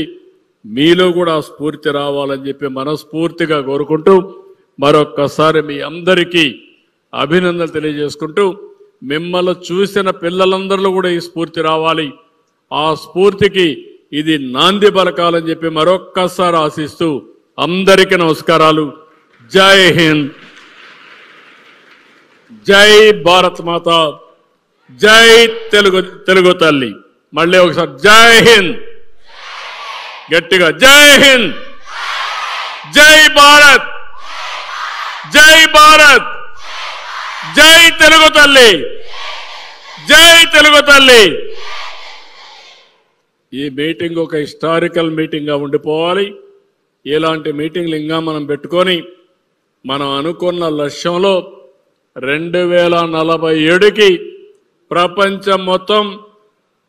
మీలో కూడా స్ఫూర్తి రావాలని చెప్పి మనస్ఫూర్తిగా కోరుకుంటూ, మరొక్కసారి మీ అందరికీ అభినందనలు తెలియజేసుకుంటూ, మిమ్మల్ని చూసిన పిల్లలందరిలో కూడా ఈ స్ఫూర్తి రావాలి. ఆ స్ఫూర్తికి ఇది నాంది పలకాలని చెప్పి మరొక్కసారి ఆశిస్తూ అందరికీ నమస్కారాలు. జై హింద్, జై భారత్ మాత, జై తెలుగు తల్లి. మళ్ళీ ఒకసారి జై హింద్, గట్టిగా జై హింద్, జై భారత్, జై భారత్, జై తెలుగు తల్లి, జై తెలుగు తల్లి. ఈ మీటింగ్ ఒక హిస్టారికల్ మీటింగ్గా ఉండిపోవాలి. ఇలాంటి మీటింగ్లు ఇంకా మనం పెట్టుకొని మనం అనుకున్న లక్ష్యంలో 2047కి ప్రపంచం మొత్తం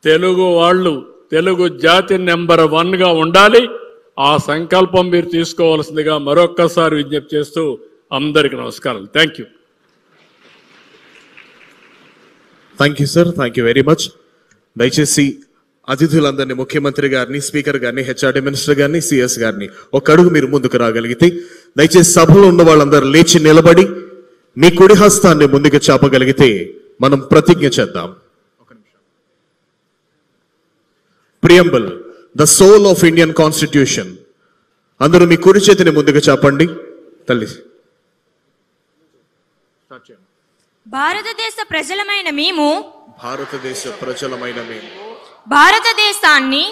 తెలుగు వాళ్ళు, తెలుగు జాతి నెంబర్ 1గా ఉండాలి. ఆ సంకల్పం మీరు తీసుకోవాల్సిందిగా మరొక్కసారి విజ్ఞప్తి చేస్తూ అందరికీ నమస్కారాలు. Thank you. Thank you sir, thank you very much. దయచేసి అతిథులందరినీ, ముఖ్యమంత్రి గారిని, స్పీకర్ గారిని, హెచ్ఆర్డీ మినిస్టర్ గారిని, సిఎస్ గారిని ఒక అడుగు మీరు ముందుకు రాగలిగితే, దయచేసి సభలో ఉన్న వాళ్ళందరూ లేచి నిలబడి మీ కుడి హస్తాన్ని ముందుకు చాపగలిగితే మనం ప్రతిజ్ఞ చేద్దాం. Preamble, the soul of Indian constitution. అందరూ మీ కుడి చేతిని ముందుకు చాపండి. తల్లి, భారతదేశ ప్రజలమైన మేము, భారతదేశ ప్రజలమైన మేము భారతదేశాన్ని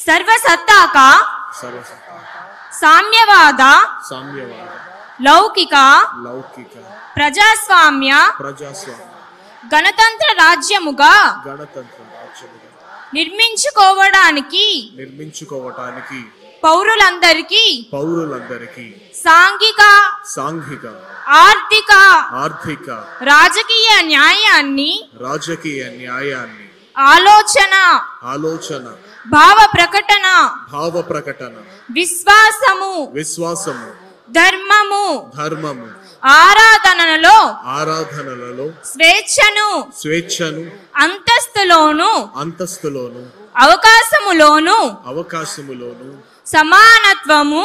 సర్వసత్తాక సామ్యవాద లౌకిక ప్రజాస్వామ్య గణతంత్ర రాజ్యముగా నిర్మించుకోవడానికి పౌరులందరికీ సాంఘిక ఆర్థిక రాజకీయ న్యాయాన్ని ఆలోచన భావ ప్రకటన విశ్వాసము ధర్మము ఆరాధనలలో స్వేచ్ఛను అంతస్తులోను అవకాశములోను సమానత్వము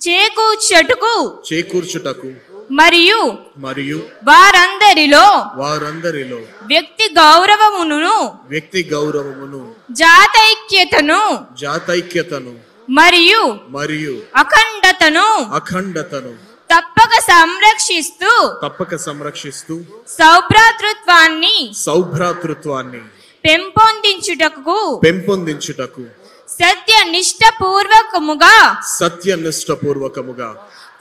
చేకూర్చుటకు మరియు వారందరిలో వ్యక్తి గౌరవమును జాతైక్యతను మరియు అఖండతను తప్పక సంరక్షిస్తూ సౌభ్రాతృత్వాన్ని పెంపొందించుటకు సత్యనిష్టపూర్వకముగా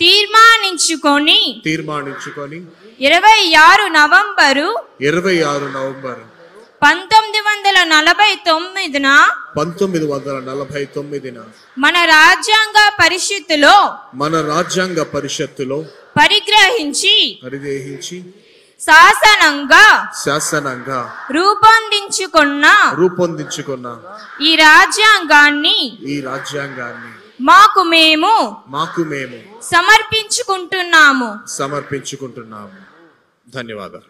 తీర్మానించుకొని 26 నవంబరు 1949 మన రాజ్యాంగ పరిషత్తులో పరిగ్రహించి శాసనంగా రూపొందించుకున్న ఈ రాజ్యాంగాన్ని మాకు మేము సమర్పించుకుంటున్నాము. ధన్యవాదాలు.